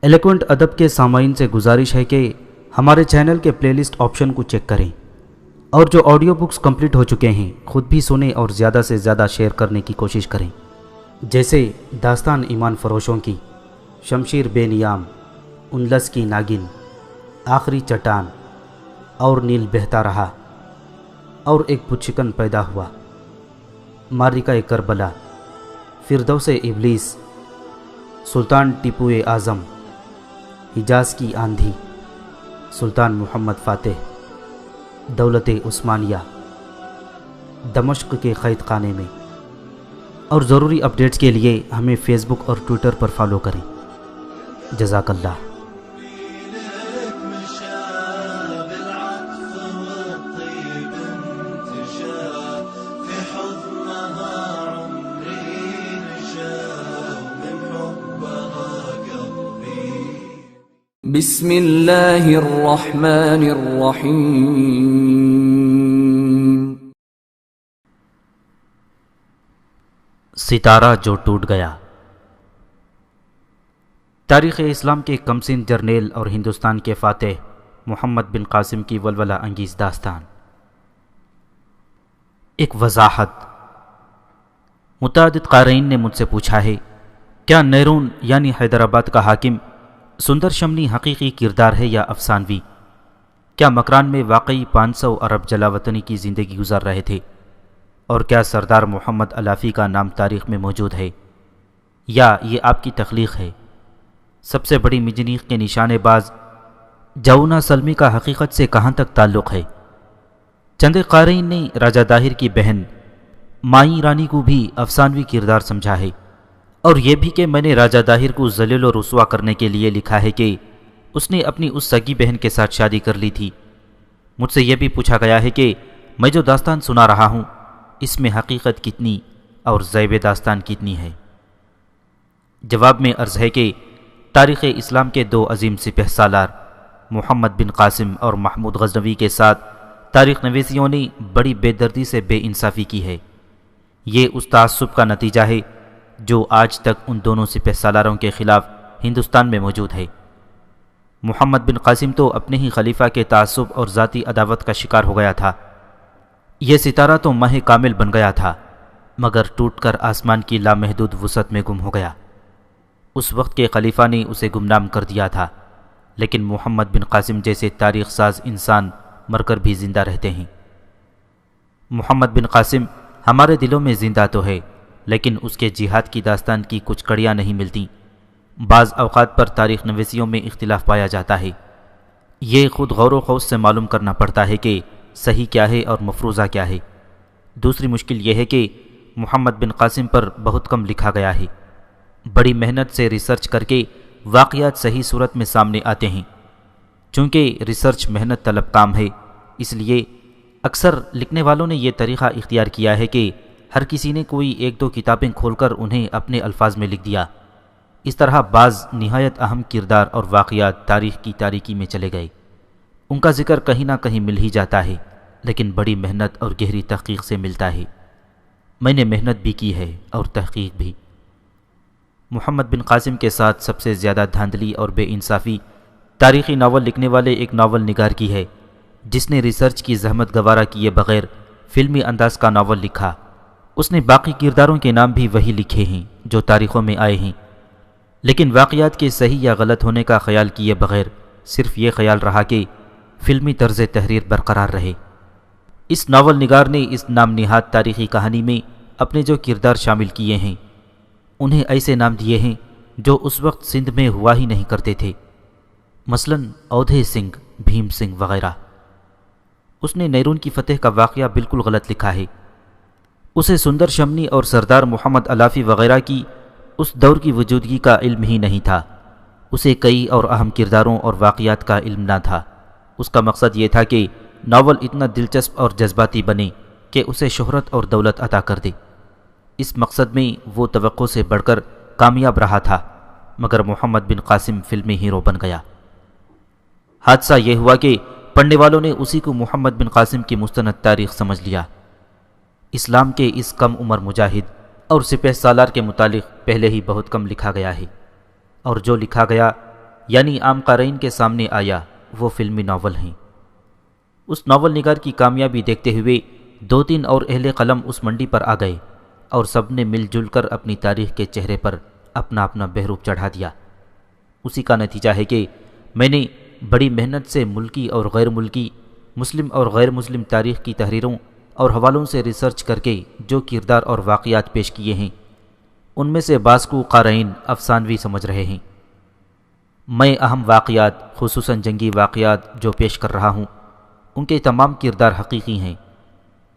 ایلیکوینٹ ادب کے سامعین سے گزارش ہے کہ ہمارے چینل کے پلے لسٹ آپشن کو چیک کریں اور جو آڈیو بکس کمپلیٹ ہو چکے ہیں خود بھی سنیں اور زیادہ سے زیادہ شیئر کرنے کی کوشش کریں، جیسے داستان ایمان فروشوں کی، شمشیر بے نیام، انلس کی ناگن، آخری چٹان، اور نیل بہتا رہا، اور ایک پچھکن پیدا ہوا، مارکہ کربلا، فردوس ابلیس، سلطان ٹیپو اعظم، حجاز کی آندھی، سلطان محمد فاتح، دولت عثمانیہ، دمشق کے قید خانے میں۔ اور ضروری اپڈیٹس کے لیے ہمیں فیس بک اور ٹویٹر پر فالو کریں۔ جزاک اللہ۔ بسم اللہ الرحمن الرحیم۔ ستارہ جو ٹوٹ گیا۔ تاریخ اسلام کے کمسن جرنیل اور ہندوستان کے فاتح محمد بن قاسم کی ولولہ انگیز داستان۔ ایک وضاحت۔ متعدد قارئین نے مجھ سے پوچھا ہے، کیا نیرون یعنی حیدرآباد کا حاکم سندر شمنی حقیقی کردار ہے یا افسانوی؟ کیا مکران میں واقعی 500 عرب جلا وطنی کی زندگی گزار رہے تھے؟ اور کیا سردار محمد الافی کا نام تاریخ میں موجود ہے یا یہ آپ کی تخلیق ہے؟ سب سے بڑی مجنیق کے نشانے باز جونا سلمی کا حقیقت سے کہاں تک تعلق ہے؟ چند قارئین نے راجہ داہر کی بہن مائی رانی کو بھی افسانوی کردار سمجھا ہے، اور یہ بھی کہ میں نے راجہ داہر کو ذلیل و رسوا کرنے کے لیے لکھا ہے کہ اس نے اپنی اس سگی بہن کے ساتھ شادی کر لی تھی۔ مجھ سے یہ بھی پوچھا گیا ہے کہ میں جو داستان سنا رہا ہوں اس میں حقیقت کتنی اور ذیب داستان کتنی ہے؟ جواب میں عرض ہے کہ تاریخ اسلام کے دو عظیم سپہ سالار محمد بن قاسم اور محمود غزنوی کے ساتھ تاریخ نویسیوں نے بڑی بے دردی سے بے انصافی کی ہے۔ یہ اس تعصب کا نتیجہ ہے جو آج تک ان دونوں سپہ سالاروں کے خلاف ہندوستان میں موجود ہے۔ محمد بن قاسم تو اپنے ہی خلیفہ کے تعصب اور ذاتی عداوت کا شکار ہو گیا تھا۔ یہ ستارہ تو ماہ کامل بن گیا تھا، مگر ٹوٹ کر آسمان کی لامحدود وسعت میں گم ہو گیا۔ اس وقت کے خلیفہ نے اسے گمنام کر دیا تھا، لیکن محمد بن قاسم جیسے تاریخ ساز انسان مر کر بھی زندہ رہتے ہیں۔ محمد بن قاسم ہمارے دلوں میں زندہ تو ہے، لیکن اس کے جہاد کی داستان کی کچھ کڑیاں نہیں ملتی۔ بعض اوقات پر تاریخ نویسیوں میں اختلاف پایا جاتا ہے۔ یہ خود غور و خوض سے معلوم کرنا پڑتا ہے کہ صحیح کیا ہے اور مفروضہ کیا ہے۔ دوسری مشکل یہ ہے کہ محمد بن قاسم پر بہت کم لکھا گیا ہے۔ بڑی محنت سے ریسرچ کر کے واقعات صحیح صورت میں سامنے آتے ہیں۔ چونکہ ریسرچ محنت طلب کام ہے، اس لیے اکثر لکھنے والوں نے یہ طریقہ اختیار کیا ہے کہ ہر کسی نے کوئی ایک دو کتابیں کھول کر انہیں اپنے الفاظ میں لکھ دیا۔ اس طرح بعض نہایت اہم کردار اور واقعات تاریخ کی تاریکی میں چلے گئے۔ ان کا ذکر کہیں نہ کہیں مل ہی جاتا ہے، لیکن بڑی محنت اور گہری تحقیق سے ملتا ہے۔ میں نے محنت بھی کی ہے اور تحقیق بھی۔ محمد بن قاسم کے ساتھ سب سے زیادہ دھاندلی اور بے انصافی تاریخی ناول لکھنے والے ایک ناول نگار کی ہے، جس نے ریسرچ کی زحمت گوارہ کیے بغیر فلمی انداز کا ناول لکھا۔ اس نے باقی کرداروں کے نام بھی وہی لکھے ہیں جو تاریخوں میں آئے ہیں، لیکن واقعات کے صحیح یا غلط ہونے کا خیال کیے بغیر صرف یہ خیال رہا کہ فلمی طرز تحریر برقرار رہے۔ اس ناول نگار نے اس نام نہاد تاریخی کہانی میں اپنے جو کردار شامل کیے ہیں انہیں ایسے نام دیے ہیں جو اس وقت سندھ میں ہوا ہی نہیں کرتے تھے، مثلاً اودھے سنگھ، بھیم سنگھ وغیرہ۔ اس نے نیرون کی فتح کا واقعہ بالکل غلط لکھا ہے۔ اسے سندر شمنی اور سردار محمد الافی وغیرہ کی اس دور کی وجودگی کا علم ہی نہیں تھا۔ اسے کئی اور اہم کرداروں اور واقعات کا علم نہ تھا۔ اس کا مقصد یہ تھا کہ ناول اتنا دلچسپ اور جذباتی بنے کہ اسے شہرت اور دولت عطا کر دے۔ اس مقصد میں وہ توقع سے بڑھ کر کامیاب رہا تھا، مگر محمد بن قاسم فلمی ہیرو بن گیا۔ حادثہ یہ ہوا کہ پڑھنے والوں نے اسی کو محمد بن قاسم کی مستند تاریخ سمجھ لیا۔ اسلام کے اس کم عمر مجاہد اور سپہ سالار کے متعلق پہلے ہی بہت کم لکھا گیا ہے، اور جو لکھا گیا یعنی عام قارئین کے سامنے آیا وہ فلمی ناول ہیں۔ اس ناول نگار کی کامیابی دیکھتے ہوئے 2-3 اور اہل قلم اس منڈی پر آ گئے اور سب نے مل جل کر اپنی تاریخ کے چہرے پر اپنا اپنا بہروپ چڑھا دیا۔ اسی کا نتیجہ ہے کہ میں نے بڑی محنت سے ملکی اور غیر ملکی، مسلم اور غیر مسلم تاریخ کی تحریروں اور حوالوں سے ریسرچ کر کے جو کردار اور واقعات پیش کیے ہیں، ان میں سے بعض کو قارئین افسانوی سمجھ رہے ہیں۔ میں اہم واقعات، خصوصاً جنگی واقعات جو پیش کر رہا ہوں، ان کے تمام کردار حقیقی ہیں۔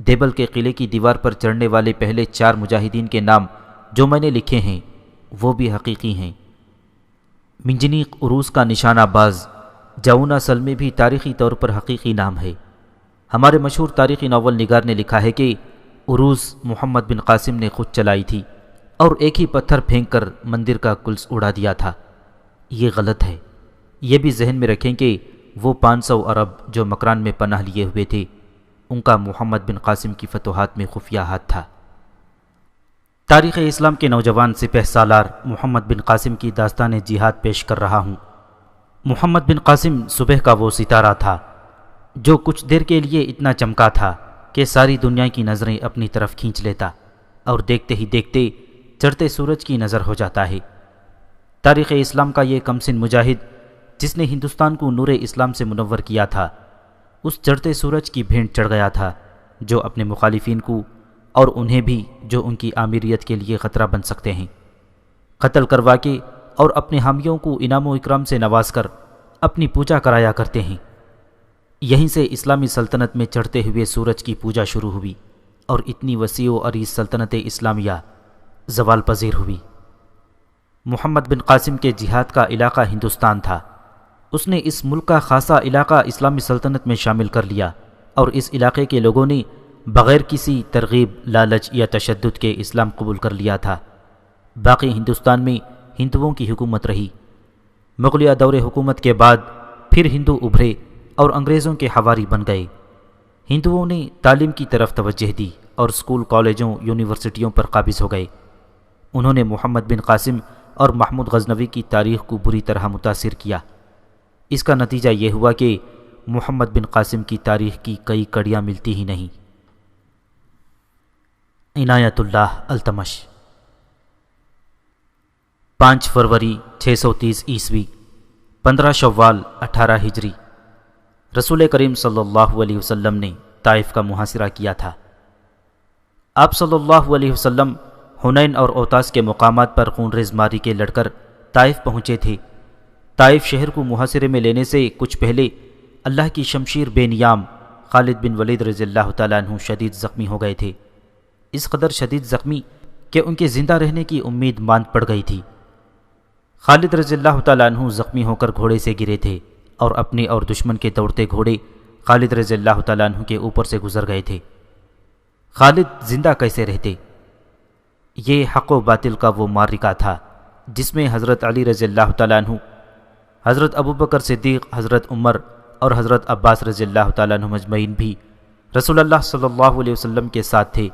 دیبل کے قلعے کی دیوار پر چڑھنے والے پہلے 4 مجاہدین کے نام جو میں نے لکھے ہیں وہ بھی حقیقی ہیں۔ منجنیق عروس کا نشانہ باز جاؤنا سلمی بھی تاریخی طور پر حقیقی نام ہے۔ ہمارے مشہور تاریخی ناول نگار نے لکھا ہے کہ عروس محمد بن قاسم نے خود چلائی تھی اور ایک ہی پتھر پھینک کر مندر کا کلس اڑا دیا تھا۔ یہ غلط ہے۔ یہ بھی ذہن میں رکھیں کہ وہ 500 عرب جو مکران میں پناہ لیے ہوئے تھے، ان کا محمد بن قاسم کی فتوحات میں خفیہ ہاتھ تھا۔ تاریخ اسلام کے نوجوان سپہ سالار محمد بن قاسم کی داستان جہاد پیش کر رہا ہوں۔ محمد بن قاسم صبح کا وہ ستارہ تھا جو کچھ دیر کے لیے اتنا چمکا تھا کہ ساری دنیا کی نظریں اپنی طرف کھینچ لیتا اور دیکھتے ہی دیکھتے چڑھتے سورج کی نظر ہو جاتا ہے۔ تاریخ اسلام کا یہ کمسن مجاہد جس نے ہندوستان کو نور اسلام سے منور کیا تھا، اس چڑھتے سورج کی بھینٹ چڑھ گیا تھا جو اپنے مخالفین کو اور انہیں بھی جو ان کی آمیریت کے لیے خطرہ بن سکتے ہیں قتل کروا کے اور اپنے حامیوں کو انعام و اکرام سے نواز کر اپنی پوجا کرایا کرتے ہیں۔ یہیں سے اسلامی سلطنت میں چڑھتے ہوئے سورج کی پوجا شروع ہوئی اور اتنی وسیع و عریض سلطنت اسلامیہ زوال پذیر ہوئی۔ محمد بن قاسم کے جہاد کا علاقہ ہندوستان تھا۔ اس نے اس ملک کا خاصا علاقہ اسلامی سلطنت میں شامل کر لیا اور اس علاقے کے لوگوں نے بغیر کسی ترغیب، لالچ یا تشدد کے اسلام قبول کر لیا تھا۔ باقی ہندوستان میں ہندوؤں کی حکومت رہی۔ مغلیہ دور حکومت کے بعد پھر ہندو ابھرے اور انگریزوں کے حواری بن گئے۔ ہندوؤں نے تعلیم کی طرف توجہ دی اور اسکول، کالجوں، یونیورسٹیوں پر قابض ہو گئے۔ انہوں نے محمد بن قاسم اور محمود غزنوی کی تاریخ کو بری طرح متاثر کیا۔ اس کا نتیجہ یہ ہوا کہ محمد بن قاسم کی تاریخ کی کئی کڑیاں ملتی ہی نہیں۔ عنایت اللہ التمش 5 فروری 630 عیسوی 15 شوال 18 ہجری رسول کریم صلی اللہ علیہ وسلم نے طائف کا محاصرہ کیا تھا۔ آپ صلی اللہ علیہ وسلم حنین اور اوتاس کے مقامات پر خونریز ماری کے لڑ کر طائف پہنچے تھے۔ طائف شہر کو محاصرے میں لینے سے کچھ پہلے اللہ کی شمشیر بے نیام خالد بن ولید رضی اللہ تعالیٰ عنہ شدید زخمی ہو گئے تھے۔ اس قدر شدید زخمی کہ ان کے زندہ رہنے کی امید ماند پڑ گئی تھی۔ خالد رضی اللہ تعالیٰ عنہ زخمی ہو کر گھوڑے سے گرے تھے اور اپنے اور دشمن کے دوڑتے گھوڑے خالد رضی اللہ تعالیٰ عنہ کے اوپر سے گزر گئے تھے۔ خالد زندہ کیسے رہتے؟ یہ حق و باطل کا وہ معرکہ تھا جس میں حضرت علی رضی اللہ تعالیٰ عنہ، حضرت ابوبکر صدیق، حضرت عمر اور حضرت عباس رضی اللہ تعالیٰ عنہ مجمعین بھی رسول اللہ صلی اللہ علیہ وسلم کے ساتھ تھے۔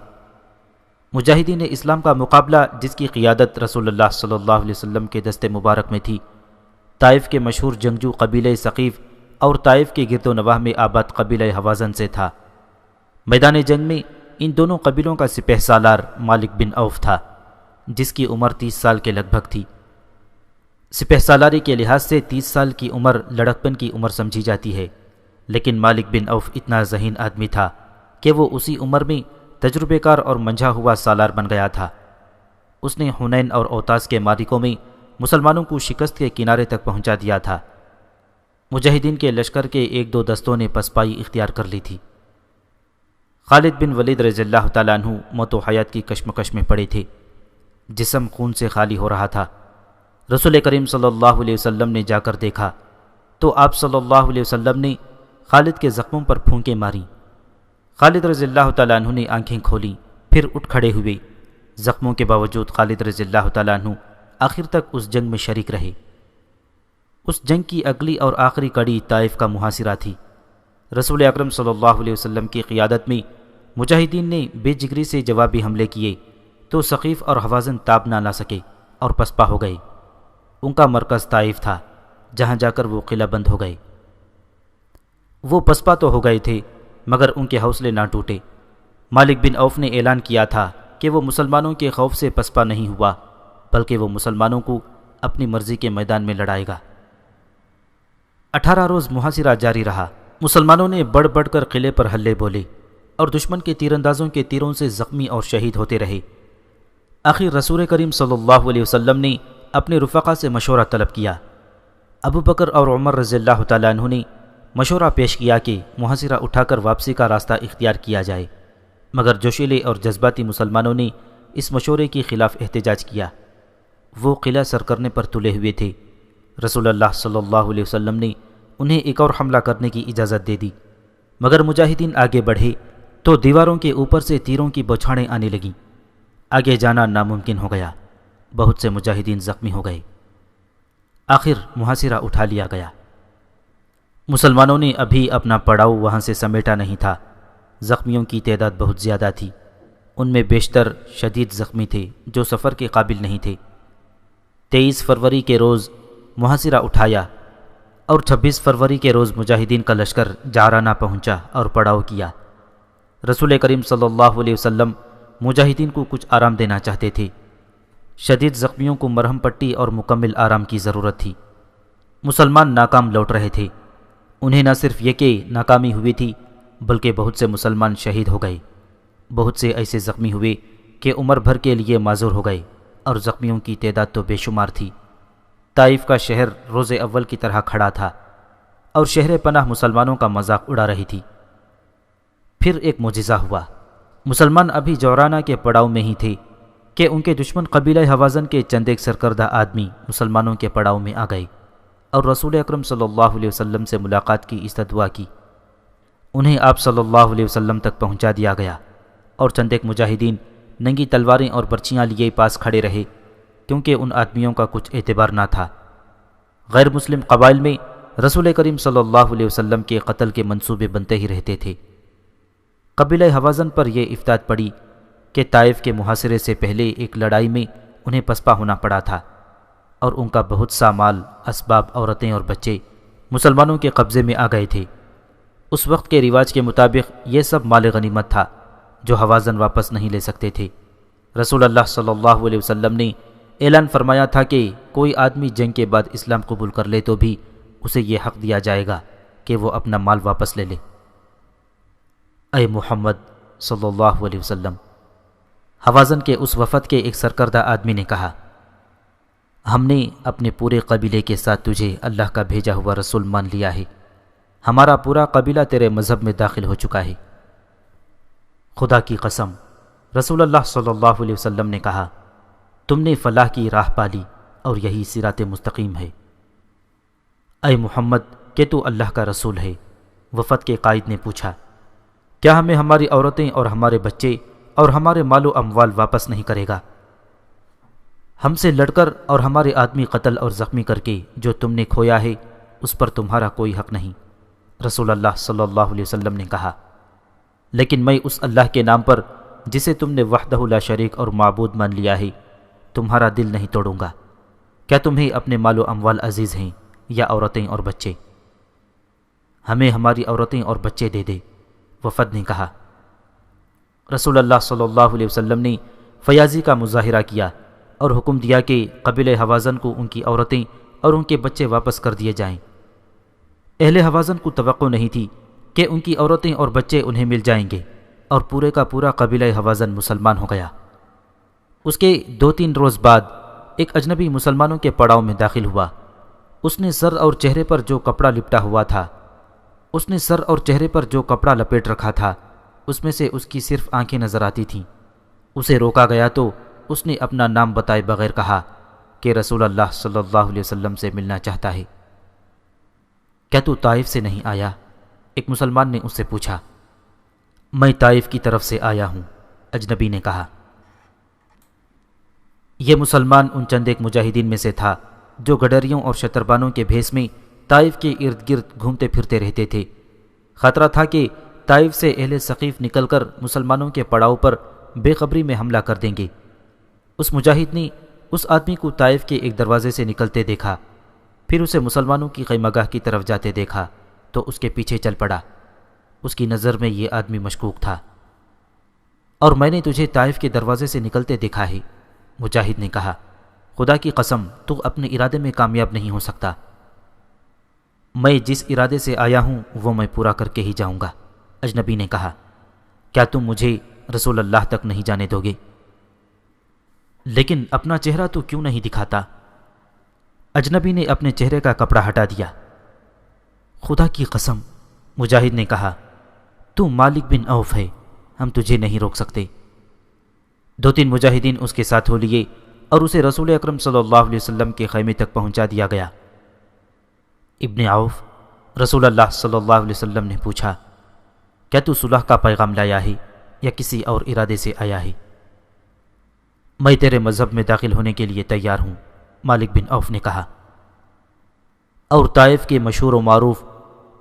مجاہدین اسلام کا مقابلہ جس کی قیادت رسول اللہ صلی اللہ علیہ وسلم کے دست مبارک میں تھی، طائف کے مشہور جنگجو قبیلہ ثقیف اور طائف کے گرد و نواح میں آباد قبیلہ حوازن سے تھا۔ میدان جنگ میں ان دونوں قبیلوں کا سپہ سالار مالک بن عوف تھا جس کی عمر 30 سال کے لگ بھگ تھی۔ سپہ سالاری کے لحاظ سے 30 سال کی عمر لڑکپن کی عمر سمجھی جاتی ہے، لیکن مالک بن عوف اتنا ذہین آدمی تھا کہ وہ اسی عمر میں تجربے کار اور منجھا ہوا سالار بن گیا تھا۔ اس نے حنین اور اوتاس کے معرکوں میں مسلمانوں کو شکست کے کنارے تک پہنچا دیا تھا۔ مجاہدین کے لشکر کے 1-2 دستوں نے پسپائی اختیار کر لی تھی۔ خالد بن ولید رضی اللہ تعالیٰ عنہ موت و حیات کی کشمکش میں پڑے تھے۔ جسم خون سے خالی ہو رہا تھا۔ رسول کریم صلی اللہ علیہ وسلم نے جا کر دیکھا تو آپ صلی اللہ علیہ وسلم نے خالد کے زخموں پر پھونکیں ماری۔ خالد رضی اللہ تعالیٰ عنہ نے آنکھیں کھولیں، پھر اٹھ کھڑے ہوئے۔ زخموں کے باوجود خالد رضی اللہ تعالیٰ عنہ آخر تک اس جنگ میں شریک رہے۔ اس جنگ کی اگلی اور آخری کڑی طائف کا محاصرہ تھی۔ رسول اکرم صلی اللہ علیہ وسلم کی قیادت میں مجاہدین نے بے جگری سے جوابی حملے کیے تو ثقیف اور حوازن تاب نہ لا سکے اور پسپا ہو گئے۔ ان کا مرکز طائف تھا جہاں جا کر وہ قلعہ بند ہو گئے۔ وہ پسپا تو ہو گئے تھے مگر ان کے حوصلے نہ ٹوٹے۔ مالک بن عوف نے اعلان کیا تھا کہ وہ مسلمانوں کے خوف سے پسپا نہیں ہوا بلکہ وہ مسلمانوں کو اپنی مرضی کے میدان میں لڑائے گا۔ 18 روز محاصرہ جاری رہا۔ مسلمانوں نے بڑھ بڑھ کر قلعے پر حلے بولے اور دشمن کے تیر اندازوں کے تیروں سے زخمی اور شہید ہوتے رہے۔ آخر رسول کریم صلی اللہ علیہ وسلم نے اپنے رفقا سے مشورہ طلب کیا۔ ابو بکر اور عمر رضی اللہ تعالیٰ عنہ نے مشورہ پیش کیا کہ محاصرہ اٹھا کر واپسی کا راستہ اختیار کیا جائے، مگر جوشیلے اور جذباتی مسلمانوں نے اس مشورے کے خلاف احتجاج کیا۔ وہ قلعہ سر کرنے پر تلے ہوئے تھے۔ رسول اللہ صلی اللہ علیہ وسلم نے انہیں ایک اور حملہ کرنے کی اجازت دے دی، مگر مجاہدین آگے بڑھے تو دیواروں کے اوپر سے تیروں کی بوچھاڑیں آنے لگیں۔ آگے جانا ناممکن ہو گیا، بہت سے مجاہدین زخمی ہو گئے۔ آخر محاصرہ اٹھا لیا گیا۔ مسلمانوں نے ابھی اپنا پڑاؤ وہاں سے سمیٹا نہیں تھا۔ زخمیوں کی تعداد بہت زیادہ تھی، ان میں بیشتر شدید زخمی تھے جو سفر کے قابل نہیں تھے۔ 23 فروری کے روز محاصرہ اٹھایا اور 26 فروری کے روز مجاہدین کا لشکر جعرانہ پہنچا اور پڑاؤ کیا۔ رسول کریم صلی اللہ علیہ وسلم مجاہدین کو کچھ آرام دینا چاہتے تھے۔ شدید زخمیوں کو مرہم پٹی اور مکمل آرام کی ضرورت تھی۔ مسلمان ناکام لوٹ رہے تھے۔ انہیں نہ صرف یہ کہ ناکامی ہوئی تھی بلکہ بہت سے مسلمان شہید ہو گئے۔ بہت سے ایسے زخمی ہوئے کہ عمر بھر کے لیے معذور ہو گئے اور زخمیوں کی تعداد تو بے شمار تھی۔ طائف کا شہر روز اول کی طرح کھڑا تھا اور شہر پناہ مسلمانوں کا مذاق اڑا رہی تھی۔ پھر ایک معجزہ ہوا۔ مسلمان ابھی جعرانہ کے پڑاؤ میں ہی تھے کہ ان کے دشمن قبیلہ حوازن کے چند ایک سرکردہ آدمی مسلمانوں کے پڑاؤ میں آ گئے اور رسول اکرم صلی اللہ علیہ وسلم سے ملاقات کی استدعا کی۔ انہیں آپ صلی اللہ علیہ وسلم تک پہنچا دیا گیا اور چند ایک مجاہدین ننگی تلواریں اور برچیاں لیے پاس کھڑے رہے کیونکہ ان آدمیوں کا کچھ اعتبار نہ تھا۔ غیر مسلم قبائل میں رسول کریم صلی اللہ علیہ وسلم کے قتل کے منصوبے بنتے ہی رہتے تھے۔ قبیلہ حوازن پر یہ افتاد پڑی کہ طائف کے محاصرے سے پہلے ایک لڑائی میں انہیں پسپا ہونا پڑا تھا اور ان کا بہت سا مال، اسباب، عورتیں اور بچے مسلمانوں کے قبضے میں آ گئے تھے۔ اس وقت کے رواج کے مطابق یہ سب مال غنیمت تھا جو حوازن واپس نہیں لے سکتے تھے۔ رسول اللہ صلی اللہ علیہ وسلم نے اعلان فرمایا تھا کہ کوئی آدمی جنگ کے بعد اسلام قبول کر لے تو بھی اسے یہ حق دیا جائے گا کہ وہ اپنا مال واپس لے لے۔ اے محمد صلی اللہ علیہ وسلم، حوازن کے اس وفد کے ایک سرکردہ آدمی نے کہا، ہم نے اپنے پورے قبیلے کے ساتھ تجھے اللہ کا بھیجا ہوا رسول مان لیا ہے۔ ہمارا پورا قبیلہ تیرے مذہب میں داخل ہو چکا ہے۔ خدا کی قسم، رسول اللہ صلی اللہ علیہ وسلم نے کہا، تم نے فلاح کی راہ پالی اور یہی صراط مستقیم ہے۔ اے محمد، کہ تو اللہ کا رسول ہے۔ وفد کے قائد نے پوچھا، کیا ہمیں ہماری عورتیں اور ہمارے بچے اور ہمارے مال و اموال واپس نہیں کرے گا؟ ہم سے لڑ کر اور ہمارے آدمی قتل اور زخمی کر کے جو تم نے کھویا ہے اس پر تمہارا کوئی حق نہیں۔ رسول اللہ صلی اللہ علیہ وسلم نے کہا، لیکن میں اس اللہ کے نام پر جسے تم نے وحدہ لا شریک اور معبود مان لیا ہے تمہارا دل نہیں توڑوں گا۔ کیا تمہیں اپنے مال و اموال عزیز ہیں یا عورتیں اور بچے؟ ہمیں ہماری عورتیں اور بچے دے دے، وفد نے کہا۔ رسول اللہ صلی اللہ علیہ وسلم نے فیاضی کا مظاہرہ کیا اور حکم دیا کہ قبیلہ حوازن کو ان کی عورتیں اور ان کے بچے واپس کر دیے جائیں۔ اہل حوازن کو توقع نہیں تھی کہ ان کی عورتیں اور بچے انہیں مل جائیں گے اور پورے کا پورا قبیلہ حوازن مسلمان ہو گیا۔ اس کے 2-3 روز بعد ایک اجنبی مسلمانوں کے پڑاؤ میں داخل ہوا۔ اس نے سر اور چہرے پر جو کپڑا لپیٹ رکھا تھا اس میں سے اس کی صرف آنکھیں نظر آتی تھیں۔ اسے روکا گیا تو اس نے اپنا نام بتائے بغیر کہا کہ رسول اللہ صلی اللہ علیہ وسلم سے ملنا چاہتا ہے۔ کیا تو طائف سے نہیں آیا؟ ایک مسلمان نے اس سے پوچھا۔ میں طائف کی طرف سے آیا ہوں، اجنبی نے کہا۔ یہ مسلمان ان چند ایک مجاہدین میں سے تھا جو گڈریوں اور شتربانوں کے بھیس میں طائف کے ارد گرد گھومتے پھرتے رہتے تھے۔ خطرہ تھا کہ طائف سے اہل ثقیف نکل کر مسلمانوں کے پڑاؤ پر بے خبری میں حملہ کر دیں گے۔ اس مجاہد نے اس آدمی کو طائف کے ایک دروازے سے نکلتے دیکھا۔ پھر اسے مسلمانوں کی خیمگاہ کی طرف جاتے دیکھا تو اس کے پیچھے چل پڑا۔ اس کی نظر میں یہ آدمی مشکوک تھا۔ اور میں نے تجھے طائف کے دروازے سے نکلتے دیکھا ہے۔ مجاہد نے کہا، خدا کی قسم تو اپنے ارادے میں کامیاب نہیں ہو سکتا۔ میں جس ارادے سے آیا ہوں وہ میں پورا کر کے ہی جاؤں گا۔ اجنبی نے کہا، کیا تم مجھے رسول اللہ تک نہیں جانے دو گے؟ لیکن اپنا چہرہ تو کیوں نہیں دکھاتا؟ اجنبی نے اپنے چہرے کا کپڑا ہٹا دیا۔ خدا کی قسم، مجاہد نے کہا، تو مالک بن عوف ہے، ہم تجھے نہیں روک سکتے۔ 2-3 مجاہدین اس کے ساتھ ہو لیے اور اسے رسول اکرم صلی اللہ علیہ وسلم کے خیمے تک پہنچا دیا گیا۔ ابن عوف، رسول اللہ صلی اللہ علیہ وسلم نے پوچھا، کیا تو صلح کا پیغام لایا ہے یا کسی اور ارادے سے آیا ہے؟ میں تیرے مذہب میں داخل ہونے کے لیے تیار ہوں، مالک بن عوف نے کہا۔ اور طائف کے مشہور و معروف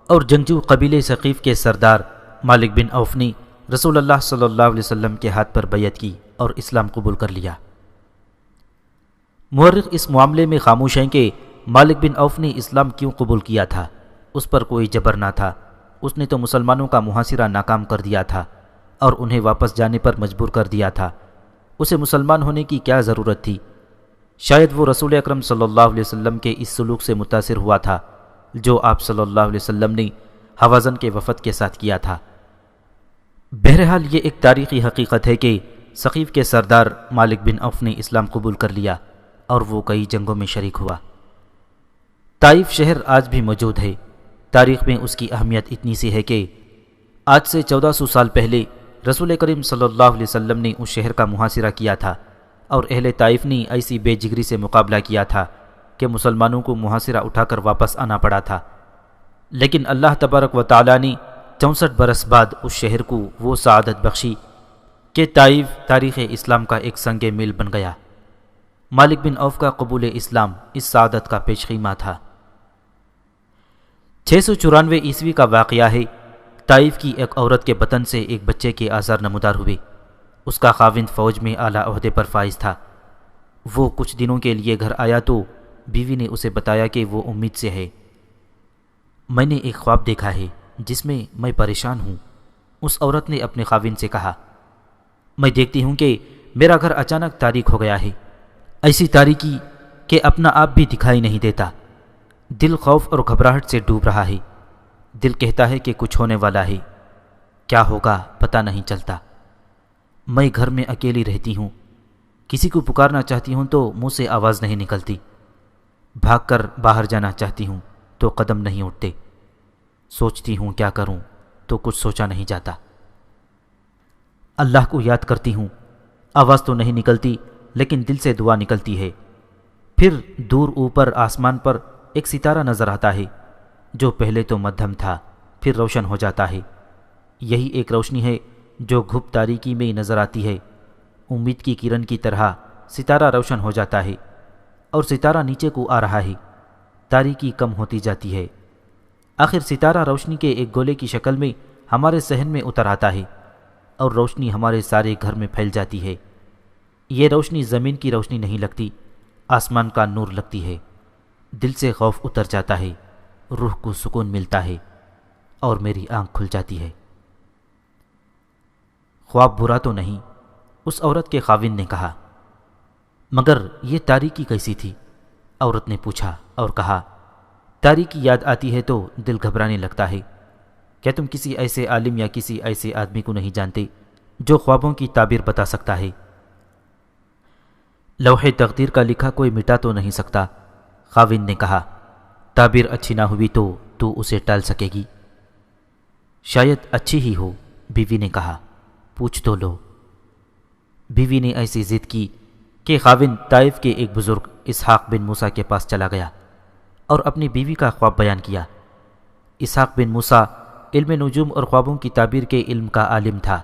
اور جنگجو قبیلے ثقیف کے سردار مالک بن عوف نے رسول اللہ صلی اللہ علیہ وسلم کے ہاتھ پر بیعت کی اور اسلام قبول کر لیا۔ مورخ اس معاملے میں خاموش ہیں کہ مالک بن عوف نے اسلام کیوں قبول کیا تھا۔ اس پر کوئی جبر نہ تھا، اس نے تو مسلمانوں کا محاصرہ ناکام کر دیا تھا اور انہیں واپس جانے پر مجبور کر دیا تھا۔ اسے مسلمان ہونے کی کیا ضرورت تھی؟ شاید وہ رسول اکرم صلی اللہ علیہ وسلم کے اس سلوک سے متاثر ہوا تھا جو آپ صلی اللہ علیہ وسلم نے حوازن کے وفد کے ساتھ کیا تھا۔ بہرحال یہ ایک تاریخی حقیقت ہے کہ ثقیف کے سردار مالک بن عوف نے اسلام قبول کر لیا اور وہ کئی جنگوں میں شریک ہوا۔ طائف شہر آج بھی موجود ہے۔ تاریخ میں اس کی اہمیت اتنی سی ہے کہ آج سے 1400 سال پہلے رسول کریم صلی اللہ علیہ وسلم نے اس شہر کا محاصرہ کیا تھا اور اہل طائف نے ایسی بے جگری سے مقابلہ کیا تھا کہ مسلمانوں کو محاصرہ اٹھا کر واپس آنا پڑا تھا۔ لیکن اللہ تبارک و تعالیٰ نے 64 برس بعد اس شہر کو وہ سعادت بخشی کہ طائف تاریخ اسلام کا ایک سنگ میل بن گیا۔ مالک بن عوف کا قبول اسلام اس سعادت کا پیش خیمہ تھا۔ 694 عیسوی کا واقعہ ہے۔ طائف کی ایک عورت کے بطن سے ایک بچے کے آثار نمودار ہوئے۔ اس کا خاوند فوج میں اعلیٰ عہدے پر فائز تھا۔ وہ کچھ دنوں کے لیے گھر آیا تو بیوی نے اسے بتایا کہ وہ امید سے ہے۔ میں نے ایک خواب دیکھا ہے جس میں پریشان ہوں، اس عورت نے اپنے خاوند سے کہا۔ میں دیکھتی ہوں کہ میرا گھر اچانک تاریک ہو گیا ہے، ایسی تاریکی کہ اپنا آپ بھی دکھائی نہیں دیتا۔ دل خوف اور گھبراہٹ سے ڈوب رہا ہے۔ دل کہتا ہے کہ کچھ ہونے والا ہے، کیا ہوگا پتہ نہیں چلتا۔ میں گھر میں اکیلی رہتی ہوں، کسی کو پکارنا چاہتی ہوں تو منہ سے آواز نہیں نکلتی، بھاگ کر باہر جانا چاہتی ہوں تو قدم نہیں اٹھتے، سوچتی ہوں کیا کروں تو کچھ سوچا نہیں جاتا۔ اللہ کو یاد کرتی ہوں، آواز تو نہیں نکلتی لیکن دل سے دعا نکلتی ہے۔ پھر دور اوپر آسمان پر ایک ستارہ نظر آتا ہے جو پہلے تو مدھم تھا پھر روشن ہو جاتا ہے۔ یہی ایک روشنی ہے جو گھپ تاریکی میں نظر آتی ہے۔ امید کی کرن کی طرح ستارہ روشن ہو جاتا ہے اور ستارہ نیچے کو آ رہا ہے، تاریکی کم ہوتی جاتی ہے۔ آخر ستارہ روشنی کے ایک گولے کی شکل میں ہمارے صحن میں اتر آتا ہے اور روشنی ہمارے سارے گھر میں پھیل جاتی ہے۔ یہ روشنی زمین کی روشنی نہیں لگتی، آسمان کا نور لگتی ہے۔ دل سے خوف اتر جاتا ہے، روح کو سکون ملتا ہے اور میری آنکھ کھل جاتی ہے۔ خواب برا تو نہیں، اس عورت کے خاوند نے کہا۔ مگر یہ تاریکی کیسی تھی؟ عورت نے پوچھا اور کہا، تاریکی یاد آتی ہے تو دل گھبرانے لگتا ہے۔ کیا تم کسی ایسے عالم یا کسی ایسے آدمی کو نہیں جانتے جو خوابوں کی تعبیر بتا سکتا ہے؟ لوح تقدیر کا لکھا کوئی مٹا تو نہیں سکتا، خاوند نے کہا۔ تعبیر اچھی نہ ہوئی تو اسے ٹال سکے گی؟ شاید اچھی ہی ہو، بیوی نے کہا، پوچھ تو لو۔ بیوی نے ایسی ضد کی کہ خاوند طائف کے ایک بزرگ اسحاق بن موسیٰ کے پاس چلا گیا اور اپنی بیوی کا خواب بیان کیا۔ اسحاق بن موسیٰ علم نجوم اور خوابوں کی تعبیر کے علم کا عالم تھا۔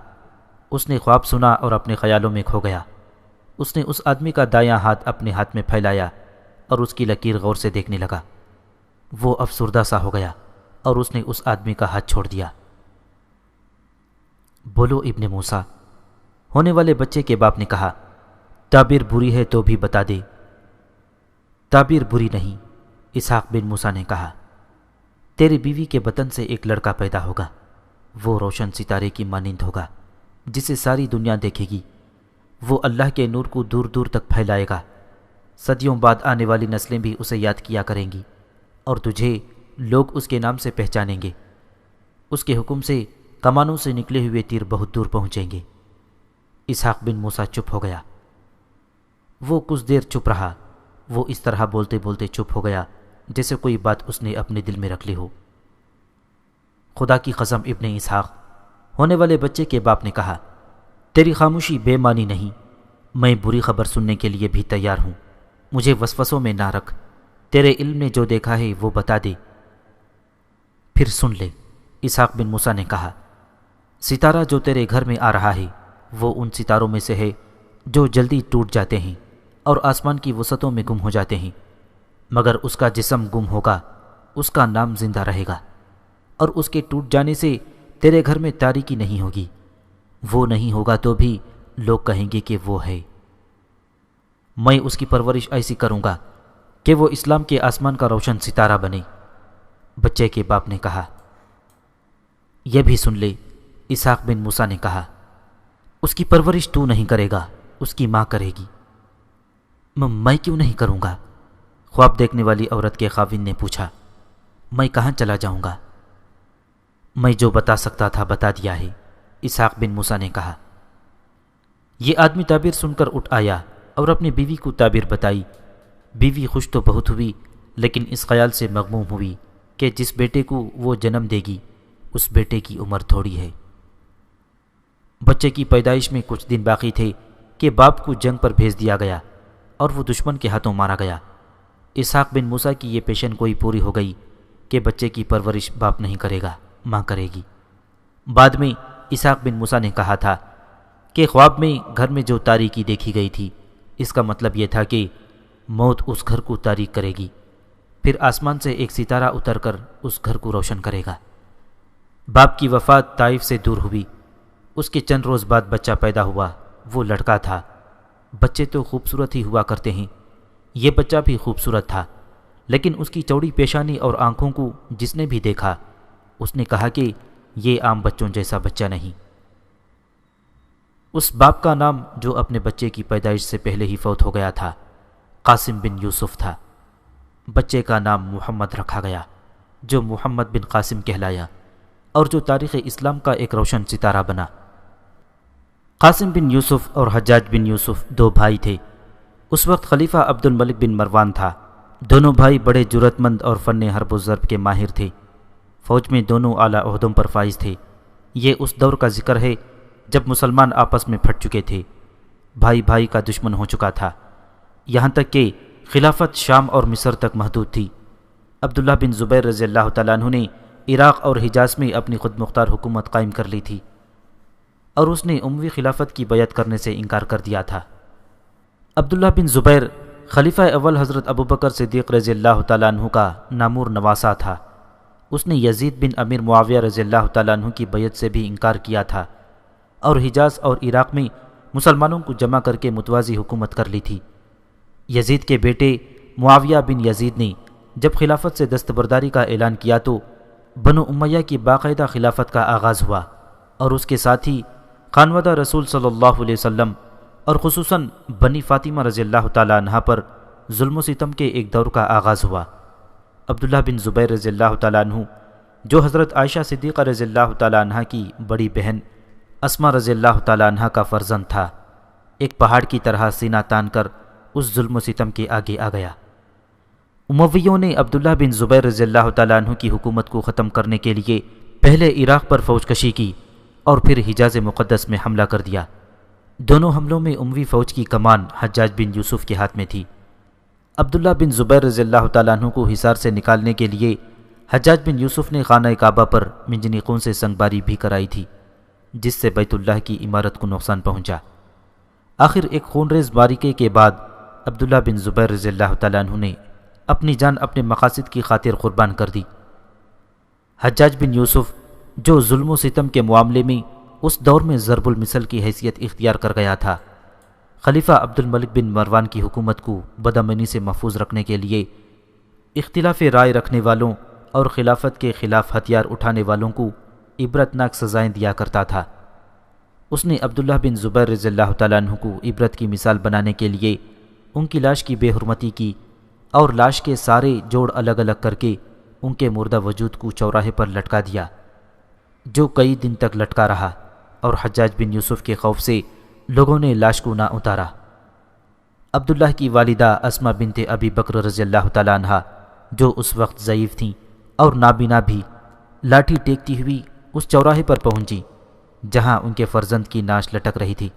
اس نے خواب سنا اور اپنے خیالوں میں کھو گیا۔ اس نے اس آدمی کا دایاں ہاتھ اپنے ہاتھ میں پھیلایا اور اس کی لکیر غور سے دیکھنے لگا۔ وہ افسردہ سا ہو گیا اور اس نے اس آدمی کا ہاتھ چھوڑ دیا۔ بولو ابن موسیٰ، ہونے والے بچے کے باپ نے کہا، تعبیر بری ہے تو بھی بتا دے۔ تعبیر بری نہیں، اسحاق بن موسیٰ نے کہا، تیری بیوی کے بطن سے ایک لڑکا پیدا ہوگا، وہ روشن ستارے کی مانند ہوگا جسے ساری دنیا دیکھے گی، وہ اللہ کے نور کو دور دور تک پھیلائے گا، صدیوں بعد آنے والی نسلیں بھی اسے یاد کیا کریں گی اور تجھے لوگ اس کے نام سے پہچانیں گے، اس کے حکم سے کمانوں سے نکلے ہوئے تیر بہت دور پہنچیں گے۔ اسحاق بن موسیٰ چپ ہو گیا۔ وہ کچھ دیر چپ رہا، وہ اس طرح بولتے بولتے چپ ہو گیا جیسے کوئی بات اس نے اپنے دل میں رکھ لی ہو۔ خدا کی قسم ابن اسحاق، ہونے والے بچے کے باپ نے کہا، تیری خاموشی بے معنی نہیں، میں بری خبر سننے کے لیے بھی تیار ہوں، مجھے وسوسوں میں نہ رکھ، تیرے علم نے جو دیکھا ہے وہ بتا دے۔ پھر سن لے، اسحاق بن موسیٰ نے کہا، ستارہ جو تیرے گھر میں آ رہا ہے وہ ان ستاروں میں سے ہے جو جلدی ٹوٹ جاتے ہیں اور آسمان کی وسعتوں میں گم ہو جاتے ہیں، مگر اس کا جسم گم ہوگا، اس کا نام زندہ رہے گا، اور اس کے ٹوٹ جانے سے تیرے گھر میں تاریکی نہیں ہوگی، وہ نہیں ہوگا تو بھی لوگ کہیں گے کہ وہ ہے۔ میں اس کی پرورش ایسی کروں گا کہ وہ اسلام کے آسمان کا روشن ستارہ بنے۔ بچے کے باپ نے کہا، یہ بھی سن لے، اسحاق بن موسیٰ نے کہا، اس کی پرورش تو نہیں کرے گا، اس کی ماں کرے گی۔ میں کیوں نہیں کروں گا؟ خواب دیکھنے والی عورت کے خاوند نے پوچھا، میں کہاں چلا جاؤں گا؟ میں جو بتا سکتا تھا بتا دیا ہے، اسحاق بن موسیٰ نے کہا۔ یہ آدمی تعبیر سن کر اٹھ آیا اور اپنی بیوی کو تعبیر بتائی۔ بیوی خوش تو بہت ہوئی لیکن اس خیال سے مغموم ہوئی کہ جس بیٹے کو وہ جنم دے گی اس بیٹے کی عمر تھوڑی ہے۔ بچے کی پیدائش میں کچھ دن باقی تھے کہ باپ کو جنگ پر بھیج دیا گیا اور وہ دشمن کے ہاتھوں مارا گیا۔ اسحاق بن موسیٰ کی یہ پیشن گوئی پوری ہو گئی کہ بچے کی پرورش باپ نہیں کرے گا، ماں کرے گی۔ بعد میں اسحاق بن موسیٰ نے کہا تھا کہ خواب میں گھر میں جو تاریکی دیکھی گئی تھی اس کا مطلب یہ تھا کہ موت اس گھر کو تاریک کرے گی، پھر آسمان سے ایک ستارہ اتر کر اس گھر کو روشن کرے گا۔ باپ کی وفات طائف سے دور ہوئی، اس کے چند روز بعد بچہ پیدا ہوا، وہ لڑکا تھا۔ بچے تو خوبصورت ہی ہوا کرتے ہیں، یہ بچہ بھی خوبصورت تھا، لیکن اس کی چوڑی پیشانی اور آنکھوں کو جس نے بھی دیکھا اس نے کہا کہ یہ عام بچوں جیسا بچہ نہیں۔ اس باپ کا نام جو اپنے بچے کی پیدائش سے پہلے ہی فوت ہو گیا تھا قاسم بن یوسف تھا۔ بچے کا نام محمد رکھا گیا جو محمد بن قاسم کہلایا اور جو تاریخ اسلام کا ایک روشن ستارہ بنا۔ قاسم بن یوسف اور حجاج بن یوسف دو بھائی تھے۔ اس وقت خلیفہ عبد الملک بن مروان تھا۔ دونوں بھائی بڑے جرأت مند اور فن حرب و ضرب کے ماہر تھے۔ فوج میں دونوں اعلیٰ عہدوں پر فائز تھے۔ یہ اس دور کا ذکر ہے جب مسلمان آپس میں پھٹ چکے تھے، بھائی بھائی کا دشمن ہو چکا تھا، یہاں تک کہ خلافت شام اور مصر تک محدود تھی۔ عبداللہ بن زبیر رضی اللہ تعالیٰ عنہ نے عراق اور حجاز میں اپنی خود مختار حکومت قائم کر لی تھی اور اس نے اموی خلافت کی بیعت کرنے سے انکار کر دیا تھا۔ عبداللہ بن زبیر خلیفہ اول حضرت ابوبکر صدیق رضی اللہ تعالیٰ عنہ کا نامور نواسہ تھا۔ اس نے یزید بن امیر معاویہ رضی اللہ تعالیٰ عنہ کی بیعت سے بھی انکار کیا تھا اور حجاز اور عراق میں مسلمانوں کو جمع کر کے متوازی حکومت کر لی تھی۔ یزید کے بیٹے معاویہ بن یزید نے جب خلافت سے دستبرداری کا اعلان کیا تو بنو امیہ کی باقاعدہ خلافت کا آغاز ہوا اور اس کے ساتھ ہی خانوادہ رسول صلی اللہ علیہ وسلم اور خصوصاً بنی فاطمہ رضی اللہ تعالیٰ عنہ پر ظلم و ستم کے ایک دور کا آغاز ہوا۔ عبداللہ بن زبیر رضی اللہ تعالیٰ عنہ جو حضرت عائشہ صدیقہ رضی اللہ تعالیٰ عنہ کی بڑی بہن اسما رضی اللہ تعالیٰ عنہ کا فرزند تھا، ایک پہاڑ کی طرح سینہ تان کر اس ظلم و ستم کے آگے آ گیا۔ امویوں نے عبداللہ بن زبیر رضی اللہ تعالیٰ عنہ کی حکومت کو ختم کرنے کے لیے پہلے عراق پر فوج کشی کی اور پھر حجاز مقدس میں حملہ کر دیا۔ دونوں حملوں میں اموی فوج کی کمان حجاج بن یوسف کے ہاتھ میں تھی۔ عبداللہ بن زبیر رضی اللہ تعالیٰ عنہ کو حصار سے نکالنے کے لیے حجاج بن یوسف نے خانہ کعبہ پر منجنیقوں سے سنگباری بھی کرائی تھی، جس سے بیت اللہ کی عمارت کو نقصان پہنچا۔ آخر ایک خونریز معرکے کے بعد عبداللہ بن زبیر رضی اللہ تعالیٰ عنہ نے اپنی جان اپنے مقاصد کی خاطر قربان کر دی۔ حجاج بن یوسف جو ظلم و ستم کے معاملے میں اس دور میں ضرب المثل کی حیثیت اختیار کر گیا تھا، خلیفہ عبد الملک بن مروان کی حکومت کو بدامنی سے محفوظ رکھنے کے لیے اختلاف رائے رکھنے والوں اور خلافت کے خلاف ہتھیار اٹھانے والوں کو عبرتناک سزائیں دیا کرتا تھا۔ اس نے عبداللہ بن زبیر رضی اللہ تعالیٰ عنہ کو عبرت کی مثال بنانے کے لیے ان کی لاش کی بے حرمتی کی اور لاش کے سارے جوڑ الگ الگ کر کے ان کے مردہ وجود کو چوراہے پر لٹکا دیا، جو کئی دن تک لٹکا رہا، اور حجاج بن یوسف کے خوف سے لوگوں نے لاش کو نہ اتارا۔ عبداللہ کی والدہ اسما بنت ابی بکر رضی اللہ تعالیٰ عنہ، جو اس وقت ضعیف تھیں اور نابینا بھی، لاٹھی ٹیکتی ہوئی اس چوراہے پر پہنچی جہاں ان کے فرزند کی ناش لٹک رہی تھی۔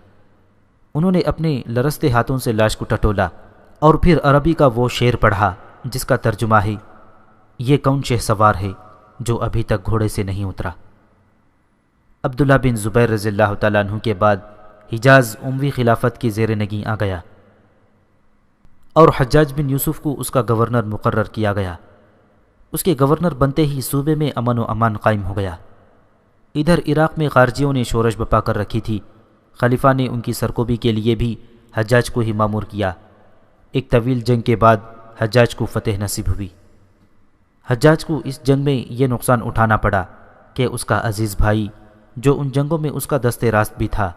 انہوں نے اپنے لرزتے ہاتھوں سے لاش کو ٹٹولا اور پھر عربی کا وہ شعر پڑھا جس کا ترجمہ ہے، یہ کون شہ سوار ہے جو ابھی تک گھوڑے سے نہیں اترا۔ عبداللہ بن زبیر رضی اللہ تعالیٰ عنہ کے بعد حجاز اموی خلافت کی زیر نگیں آ گیا اور حجاج بن یوسف کو اس کا گورنر مقرر کیا گیا۔ اس کے گورنر بنتے ہی صوبے میں امن و امان قائم ہو گیا۔ ادھر عراق میں خارجیوں نے شورش بپا کر رکھی تھی۔ خلیفہ نے ان کی سرکوبی کے لیے بھی حجاج کو ہی مامور کیا۔ ایک طویل جنگ کے بعد حجاج کو فتح نصیب ہوئی۔ حجاج کو اس جنگ میں یہ نقصان اٹھانا پڑا کہ اس کا عزیز بھائی، جو ان جنگوں میں اس کا دست راست بھی تھا،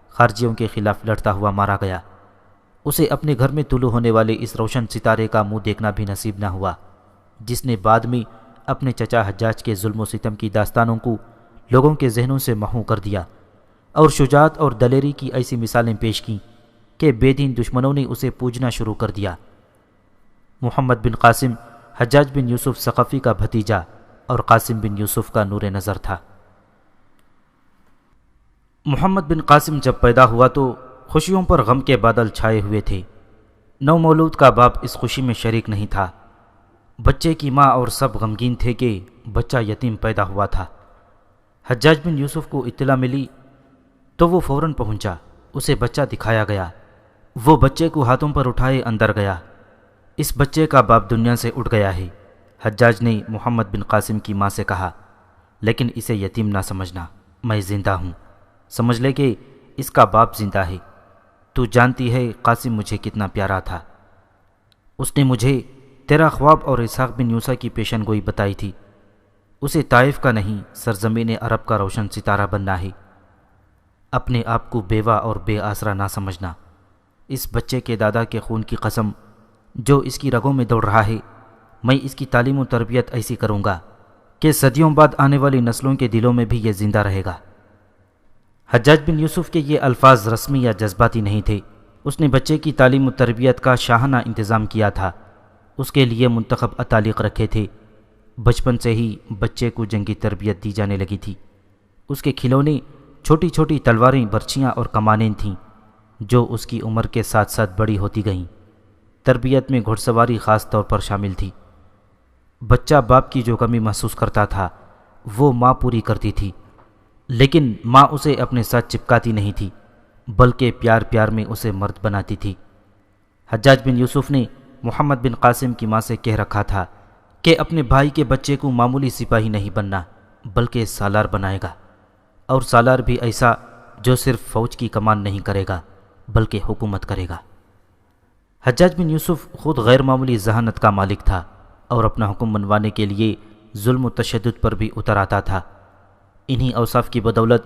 خارجیوں کے خلاف لڑتا ہوا مارا گیا۔ اسے اپنے گھر میں طلوع ہونے والے اس روشن ستارے کا منہ دیکھنا بھی نصیب نہ ہوا، جس نے بعد میں اپنے چچا حجاج کے ظلم و ستم کی داستانوں کو لوگوں کے ذہنوں سے محو کر دیا اور شجاعت اور دلیری کی ایسی مثالیں پیش کیں کہ بے دین دشمنوں نے اسے پوجنا شروع کر دیا۔ محمد بن قاسم حجاج بن یوسف ثقفی کا بھتیجا اور قاسم بن یوسف کا نور نظر تھا۔ محمد بن قاسم جب پیدا ہوا تو خوشیوں پر غم کے بادل چھائے ہوئے تھے۔ نو مولود کا باپ اس خوشی میں شریک نہیں تھا۔ بچے کی ماں اور سب غمگین تھے کہ بچہ یتیم پیدا ہوا تھا۔ حجاج بن یوسف کو اطلاع ملی تو وہ فوراً پہنچا۔ اسے بچہ دکھایا گیا۔ وہ بچے کو ہاتھوں پر اٹھائے اندر گیا۔ اس بچے کا باپ دنیا سے اٹھ گیا ہے۔ حجاج نے محمد بن قاسم کی ماں سے کہا، لیکن اسے یتیم نہ سمجھنا، میں زندہ ہوں، سمجھ لے کہ اس کا باپ زندہ ہے۔ تو جانتی ہے قاسم مجھے کتنا پیارا تھا۔ اس نے مجھے تیرا خواب اور اسحاق بن یوسیٰ کی پیشن گوئی بتائی تھی۔ اسے طائف کا نہیں، سرزمین عرب کا روشن ستارہ بننا ہے۔ اپنے آپ کو بیوہ اور بے آسرا نہ سمجھنا۔ اس بچے کے دادا کے خون کی قسم جو اس کی رگوں میں دوڑ رہا ہے، میں اس کی تعلیم و تربیت ایسی کروں گا کہ صدیوں بعد آنے والی نسلوں کے دلوں میں بھی یہ زندہ رہے گا۔ حجاج بن یوسف کے یہ الفاظ رسمی یا جذباتی نہیں تھے۔ اس نے بچے کی تعلیم و تربیت کا شاہانہ انتظام کیا تھا۔ اس کے لیے منتخب اتالق رکھے تھے۔ بچپن سے ہی بچے کو جنگی تربیت دی جانے لگی تھی۔ اس کے کھلونے چھوٹی چھوٹی تلواریں، برچیاں اور کمانیں تھیں جو اس کی عمر کے ساتھ ساتھ بڑی ہوتی گئیں۔ تربیت میں گھڑ سواری خاص طور پر شامل تھی۔ بچہ باپ کی جو کمی محسوس کرتا تھا وہ ماں پوری کرتی تھی، لیکن ماں اسے اپنے ساتھ چپکاتی نہیں تھی بلکہ پیار پیار میں اسے مرد بناتی تھی۔ حجاج بن یوسف نے محمد بن قاسم کی ماں سے کہہ رکھا تھا کہ اپنے بھائی کے بچے کو معمولی سپاہی نہیں بننا بلکہ سالار بنائے گا، اور سالار بھی ایسا جو صرف فوج کی کمان نہیں کرے گا بلکہ حکومت کرے گا۔ حجاج بن یوسف خود غیر معمولی ذہانت کا مالک تھا اور اپنا حکم منوانے کے لیے ظلم و تشدد پر بھی اتر آتا تھا۔ انہی اوصاف کی بدولت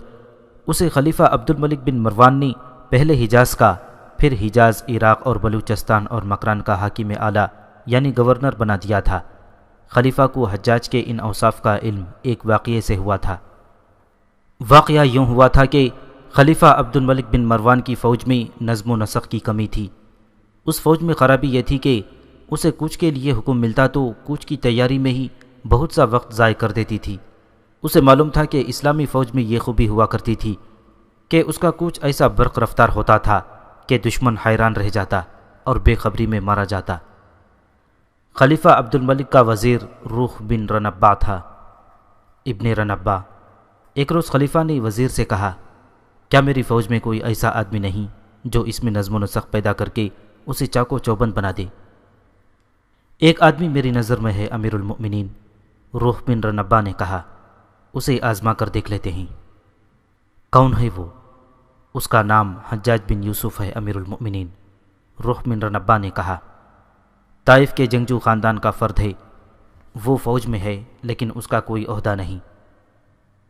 اسے خلیفہ عبد الملک بن مروان نے پہلے حجاز کا، پھر حجاز، عراق اور بلوچستان اور مکران کا حاکم اعلیٰ یعنی گورنر بنا دیا تھا۔ خلیفہ کو حجاج کے ان اوصاف کا علم ایک واقعے سے ہوا تھا۔ واقعہ یوں ہوا تھا کہ خلیفہ عبد الملک بن مروان کی فوج میں نظم و نسق کی کمی تھی۔ اس فوج میں خرابی یہ تھی کہ اسے کوچ کے لیے حکم ملتا تو کوچ کی تیاری میں ہی بہت سا وقت ضائع کر دیتی تھی۔ اسے معلوم تھا کہ اسلامی فوج میں یہ خوبی ہوا کرتی تھی کہ اس کا کوچ ایسا برق رفتار ہوتا تھا کہ دشمن حیران رہ جاتا اور بے خبری میں مارا جاتا۔ خلیفہ عبد الملک کا وزیر روح بن رنبا تھا، ابن رنبا۔ ایک روز خلیفہ نے وزیر سے کہا، کیا میری فوج میں کوئی ایسا آدمی نہیں جو اس میں نظم و نسق پیدا کر کے اسے چاقو چوبند بنا دے؟ ایک آدمی میری نظر میں ہے امیر المؤمنین، روح بن رنبا نے کہا، اسے آزما کر دیکھ لیتے ہیں۔ کون ہے وہ؟ اس کا نام حجاج بن یوسف ہے امیر المؤمنین، روح بن رنبا نے کہا۔ طائف کے جنگجو خاندان کا فرد ہے وہ فوج میں ہے لیکن اس کا کوئی عہدہ نہیں،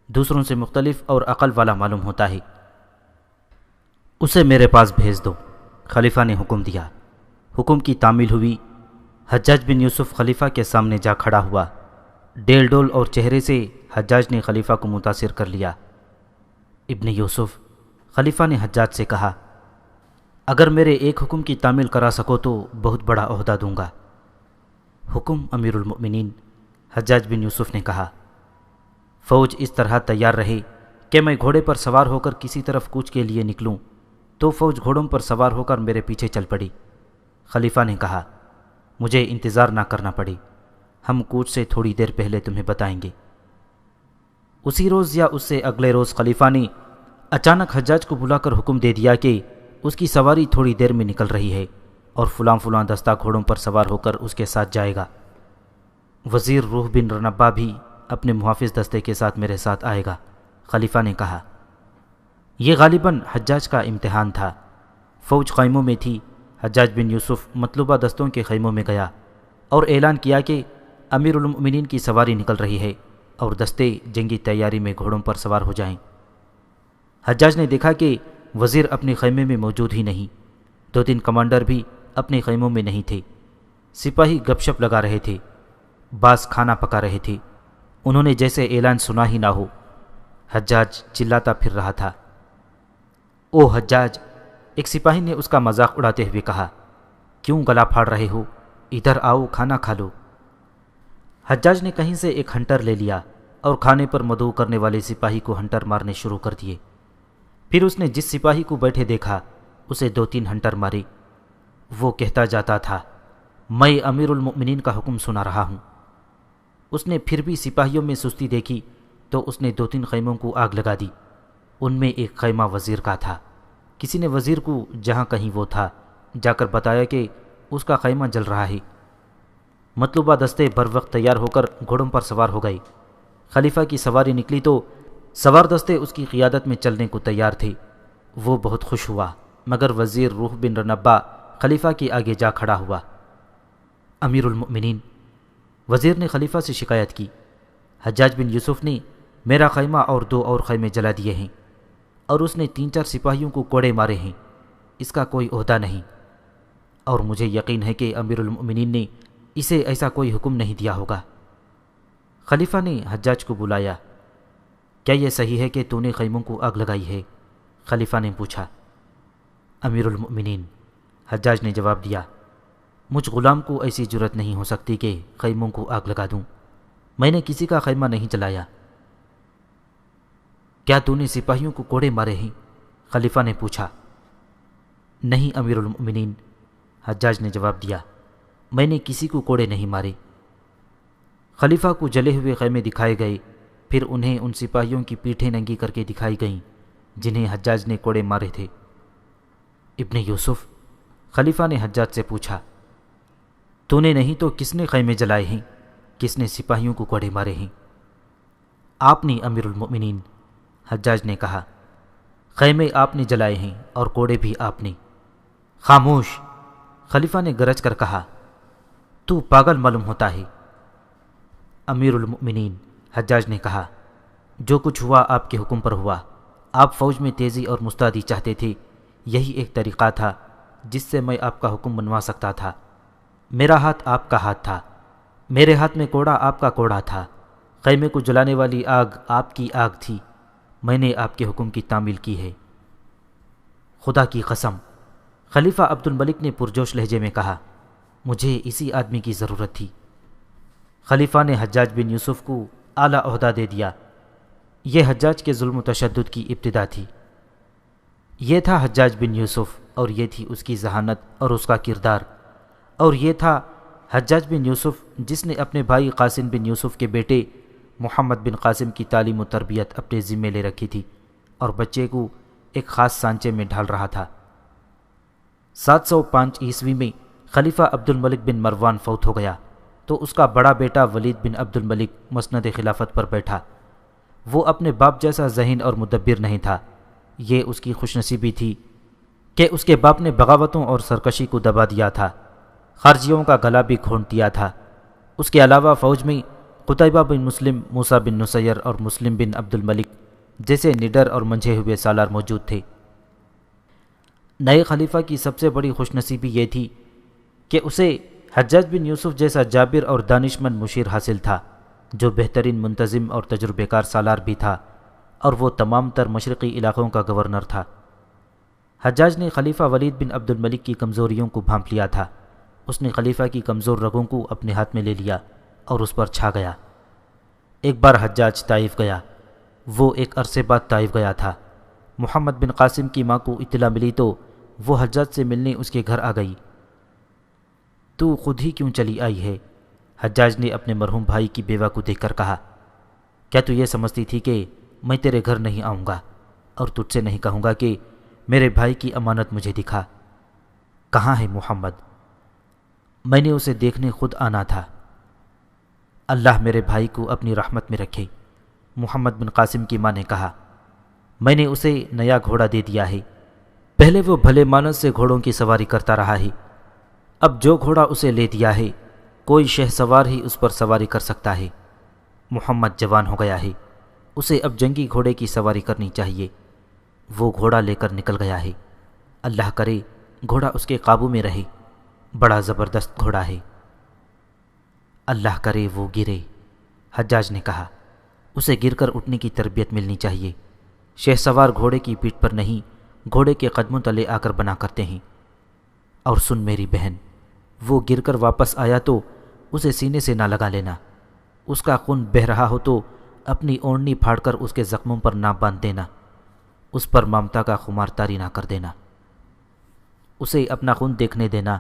دوسروں سے مختلف اور عقل والا معلوم ہوتا ہے، اسے میرے پاس بھیج دو۔ خلیفہ نے حکم دیا۔ حکم کی تعمیل ہوئی۔ حجاج بن یوسف خلیفہ کے سامنے جا کھڑا ہوا۔ ڈیل ڈول اور چہرے سے حجاج نے خلیفہ کو متاثر کر لیا۔ ابن یوسف، خلیفہ نے حجاج سے کہا، اگر میرے ایک حکم کی تعمیل کرا سکو تو بہت بڑا عہدہ دوں گا۔ حکم امیر المؤمنین، حجاج بن یوسف نے کہا۔ فوج اس طرح تیار رہے کہ میں گھوڑے پر سوار ہو کر کسی طرف کوچ کے لیے نکلوں تو فوج گھوڑوں پر سوار ہو کر میرے پیچھے چل پڑی۔ خلیفہ نے کہا، مجھے انتظار نہ کرنا پڑے، ہم کوچ سے تھوڑی دیر پہلے تمہیں بتائیں گے۔ اسی روز یا اس سے اگلے روز خلیفہ نے اچانک حجاج کو بلا کر حکم دے دیا کہ اس کی سواری تھوڑی دیر میں نکل رہی ہے اور فلاں فلاں دستہ گھوڑوں پر سوار ہو کر اس کے ساتھ جائے گا۔ وزیر روح بن رنبا بھی اپنے محافظ دستے کے ساتھ میرے ساتھ آئے گا۔ خلیفہ نے کہا۔ یہ غالباً حجاج کا امتحان تھا۔ فوج خیموں میں تھی۔ حجاج بن یوسف مطلوبہ دستوں کے خیموں میں گیا اور اعلان کیا کہ امیر المؤمنین کی سواری نکل رہی ہے اور دستے جنگی تیاری میں گھوڑوں پر سوار ہو جائیں۔ حجاج نے دیکھا کہ وزیر اپنے خیمے میں موجود ہی نہیں، 2-3 کمانڈر بھی اپنے خیموں میں نہیں تھے۔ سپاہی گپ شپ لگا رہے تھے، بعض کھانا پکا رہے تھے، انہوں نے جیسے اعلان سنا ہی نہ ہو۔ حجاج چلاتا پھر رہا تھا۔ او حجاج، ایک سپاہی نے اس کا مذاق اڑاتے ہوئے کہا، کیوں گلا پھاڑ رہے ہو؟ ادھر آؤ، کھانا کھا لو۔ حجاج نے کہیں سے ایک ہنٹر لے لیا اور کھانے پر مدعو کرنے والے سپاہی کو ہنٹر مارنے شروع کر دیے۔ پھر اس نے جس سپاہی کو بیٹھے دیکھا اسے 2-3 ہنٹر مارے۔ وہ کہتا جاتا تھا، میں امیر المؤمنین کا حکم سنا رہا ہوں۔ اس نے پھر بھی سپاہیوں میں سستی دیکھی تو اس نے 2-3 خیموں کو آگ لگا دی۔ ان میں ایک خیمہ وزیر کا تھا۔ کسی نے وزیر کو جہاں کہیں وہ تھا جا کر بتایا کہ اس کا خیمہ جل رہا ہے۔ مطلوبہ دستے بر وقت تیار ہو کر گھوڑوں پر سوار ہو گئے۔ خلیفہ کی سواری نکلی تو سوار دستے اس کی قیادت میں چلنے کو تیار تھے۔ وہ بہت خوش ہوا، مگر وزیر روح بن رنبا خلیفہ کے آگے جا کھڑا ہوا۔ امیر المؤمنین، وزیر نے خلیفہ سے شکایت کی، حجاج بن یوسف نے میرا خیمہ اور 2 اور خیمے جلا دیے ہیں اور اس نے 3-4 سپاہیوں کو کوڑے مارے ہیں، اس کا کوئی عہدہ نہیں، اور مجھے یقین ہے کہ امیر المؤمنین نے اسے ایسا کوئی حکم نہیں دیا ہوگا۔ خلیفہ نے حجاج کو بلایا۔ کیا یہ صحیح ہے کہ تو نے خیموں کو آگ لگائی ہے؟ خلیفہ نے پوچھا۔ امیر المؤمنین، حجاج نے جواب دیا، مجھ غلام کو ایسی جرت نہیں ہو سکتی کہ خیموں کو آگ لگا دوں، میں نے کسی کا خیمہ نہیں جلایا۔ کیا تو نے سپاہیوں کو کوڑے مارے ہیں؟ خلیفہ نے پوچھا۔ نہیں امیر المؤمنین، حجاج نے جواب دیا، میں نے کسی کو کوڑے نہیں مارے۔ خلیفہ کو جلے ہوئے خیمے دکھائے گئے، پھر انہیں ان سپاہیوں کی پیٹھیں ننگی کر کے دکھائی گئیں جنہیں حجاج نے کوڑے مارے تھے۔ ابن یوسف، خلیفہ نے حجاج سے پوچھا، تو نے نہیں تو کس نے خیمے جلائے ہیں؟ کس نے سپاہیوں کو کوڑے مارے ہیں؟ آپ نے امیر المؤمنین، حجاج نے کہا، خیمے آپ نے جلائے ہیں اور کوڑے بھی آپ نے۔ خاموش، خلیفہ نے گرج کر کہا، تو پاگل معلوم ہوتا ہے۔ امیر المؤمنین، حجاج نے کہا، جو کچھ ہوا آپ کے حکم پر ہوا۔ آپ فوج میں تیزی اور مستعدی چاہتے تھے، یہی ایک طریقہ تھا جس سے میں آپ کا حکم منوا سکتا تھا۔ میرا ہاتھ آپ کا ہاتھ تھا، میرے ہاتھ میں کوڑا آپ کا کوڑا تھا، خیمے کو جلانے والی آگ آپ کی آگ تھی، میں نے آپ کے حکم کی تعمیل کی ہے۔ خدا کی قسم، خلیفہ عبد الملک نے پرجوش لہجے میں کہا، مجھے اسی آدمی کی ضرورت تھی۔ خلیفہ نے حجاج بن یوسف کو اعلیٰ عہدہ دے دیا۔ یہ حجاج کے ظلم و تشدد کی ابتدا تھی۔ یہ تھا حجاج بن یوسف، اور یہ تھی اس کی ذہانت اور اس کا کردار، اور یہ تھا حجاج بن یوسف جس نے اپنے بھائی قاسم بن یوسف کے بیٹے محمد بن قاسم کی تعلیم و تربیت اپنے ذمے لے رکھی تھی اور بچے کو ایک خاص سانچے میں ڈھال رہا تھا۔ 705 عیسوی میں خلیفہ عبد الملک بن مروان فوت ہو گیا تو اس کا بڑا بیٹا ولید بن عبد الملک مسند خلافت پر بیٹھا۔ وہ اپنے باپ جیسا ذہین اور مدبر نہیں تھا۔ یہ اس کی خوش نصیبی تھی کہ اس کے باپ نے بغاوتوں اور سرکشی کو دبا دیا تھا، خارجیوں کا گلا بھی گھونٹ دیا تھا۔ اس کے علاوہ فوج میں قتیبہ بن مسلم، موسیٰ بن نصیر اور مسلم بن عبد الملک جیسے نڈر اور منجھے ہوئے سالار موجود تھے۔ نئے خلیفہ کی سب سے بڑی خوش نصیبی یہ تھی کہ اسے حجاج بن یوسف جیسا جابر اور دانشمند مشیر حاصل تھا، جو بہترین منتظم اور تجربہ کار سالار بھی تھا، اور وہ تمام تر مشرقی علاقوں کا گورنر تھا۔ حجاج نے خلیفہ ولید بن عبد الملک کی کمزوریوں کو بھانپ لیا تھا۔ اس نے خلیفہ کی کمزور رگوں کو اپنے ہاتھ میں لے لیا اور اس پر چھا گیا۔ ایک بار حجاج طائف گیا۔ وہ ایک عرصے بعد طائف گیا تھا۔ محمد بن قاسم کی ماں کو اطلاع ملی تو وہ حجاج سے ملنے اس کے گھر آ گئی۔ تو خود ہی کیوں چلی آئی ہے؟ حجاج نے اپنے مرحوم بھائی کی بیوہ کو دیکھ کر کہا، کیا تو یہ سمجھتی تھی کہ میں تیرے گھر نہیں آؤں گا اور تجھ سے نہیں کہوں گا کہ میرے بھائی کی امانت مجھے دکھا؟ کہاں ہے محمد؟ میں نے اسے دیکھنے خود آنا تھا۔ اللہ میرے بھائی کو اپنی رحمت میں رکھے، محمد بن قاسم کی ماں نے کہا۔ میں نے اسے نیا گھوڑا دے دیا ہے۔ پہلے وہ بھلے مانس سے گھوڑوں کی سواری کرتا رہا ہے، اب جو گھوڑا اسے لے دیا ہے کوئی شہ سوار ہی اس پر سواری کر سکتا ہے۔ محمد جوان ہو گیا ہے، اسے اب جنگی گھوڑے کی سواری کرنی چاہیے۔ وہ گھوڑا لے کر نکل گیا ہے۔ اللہ کرے گھوڑا اس کے قابو میں رہے، بڑا زبردست گھوڑا ہے۔ اللہ کرے وہ گرے، حجاج نے کہا۔ اسے گر کر اٹھنے کی تربیت ملنی چاہیے۔ شہ سوار گھوڑے کی پیٹھ پر نہیں، گھوڑے کے قدموں تلے آ کر بنا کرتے ہیں۔ اور سن میری بہن، وہ گر کر واپس آیا تو اسے سینے سے نہ لگا لینا۔ اس کا خون بہہ رہا ہو تو اپنی اوڑھنی پھاڑ کر اس کے زخموں پر نہ باندھ دینا، اس پر ممتا کا خمار طاری نہ کر دینا۔ اسے اپنا خون دیکھنے دینا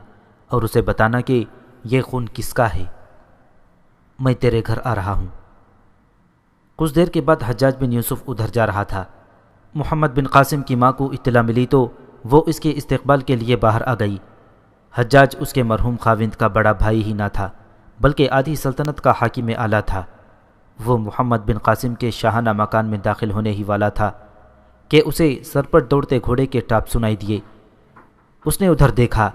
اور اسے بتانا کہ یہ خون کس کا ہے۔ میں تیرے گھر آ رہا ہوں۔ کچھ دیر کے بعد حجاج بن یوسف ادھر جا رہا تھا۔ محمد بن قاسم کی ماں کو اطلاع ملی تو وہ اس کے استقبال کے لیے باہر آ گئی۔ حجاج اس کے مرحوم خاوند کا بڑا بھائی ہی نہ تھا بلکہ آدھی سلطنت کا حاکم اعلیٰ تھا۔ وہ محمد بن قاسم کے شاہانہ مکان میں داخل ہونے ہی والا تھا کہ اسے سرپٹ دوڑتے گھوڑے کے ٹاپ سنائی دیے۔ اس نے ادھر دیکھا،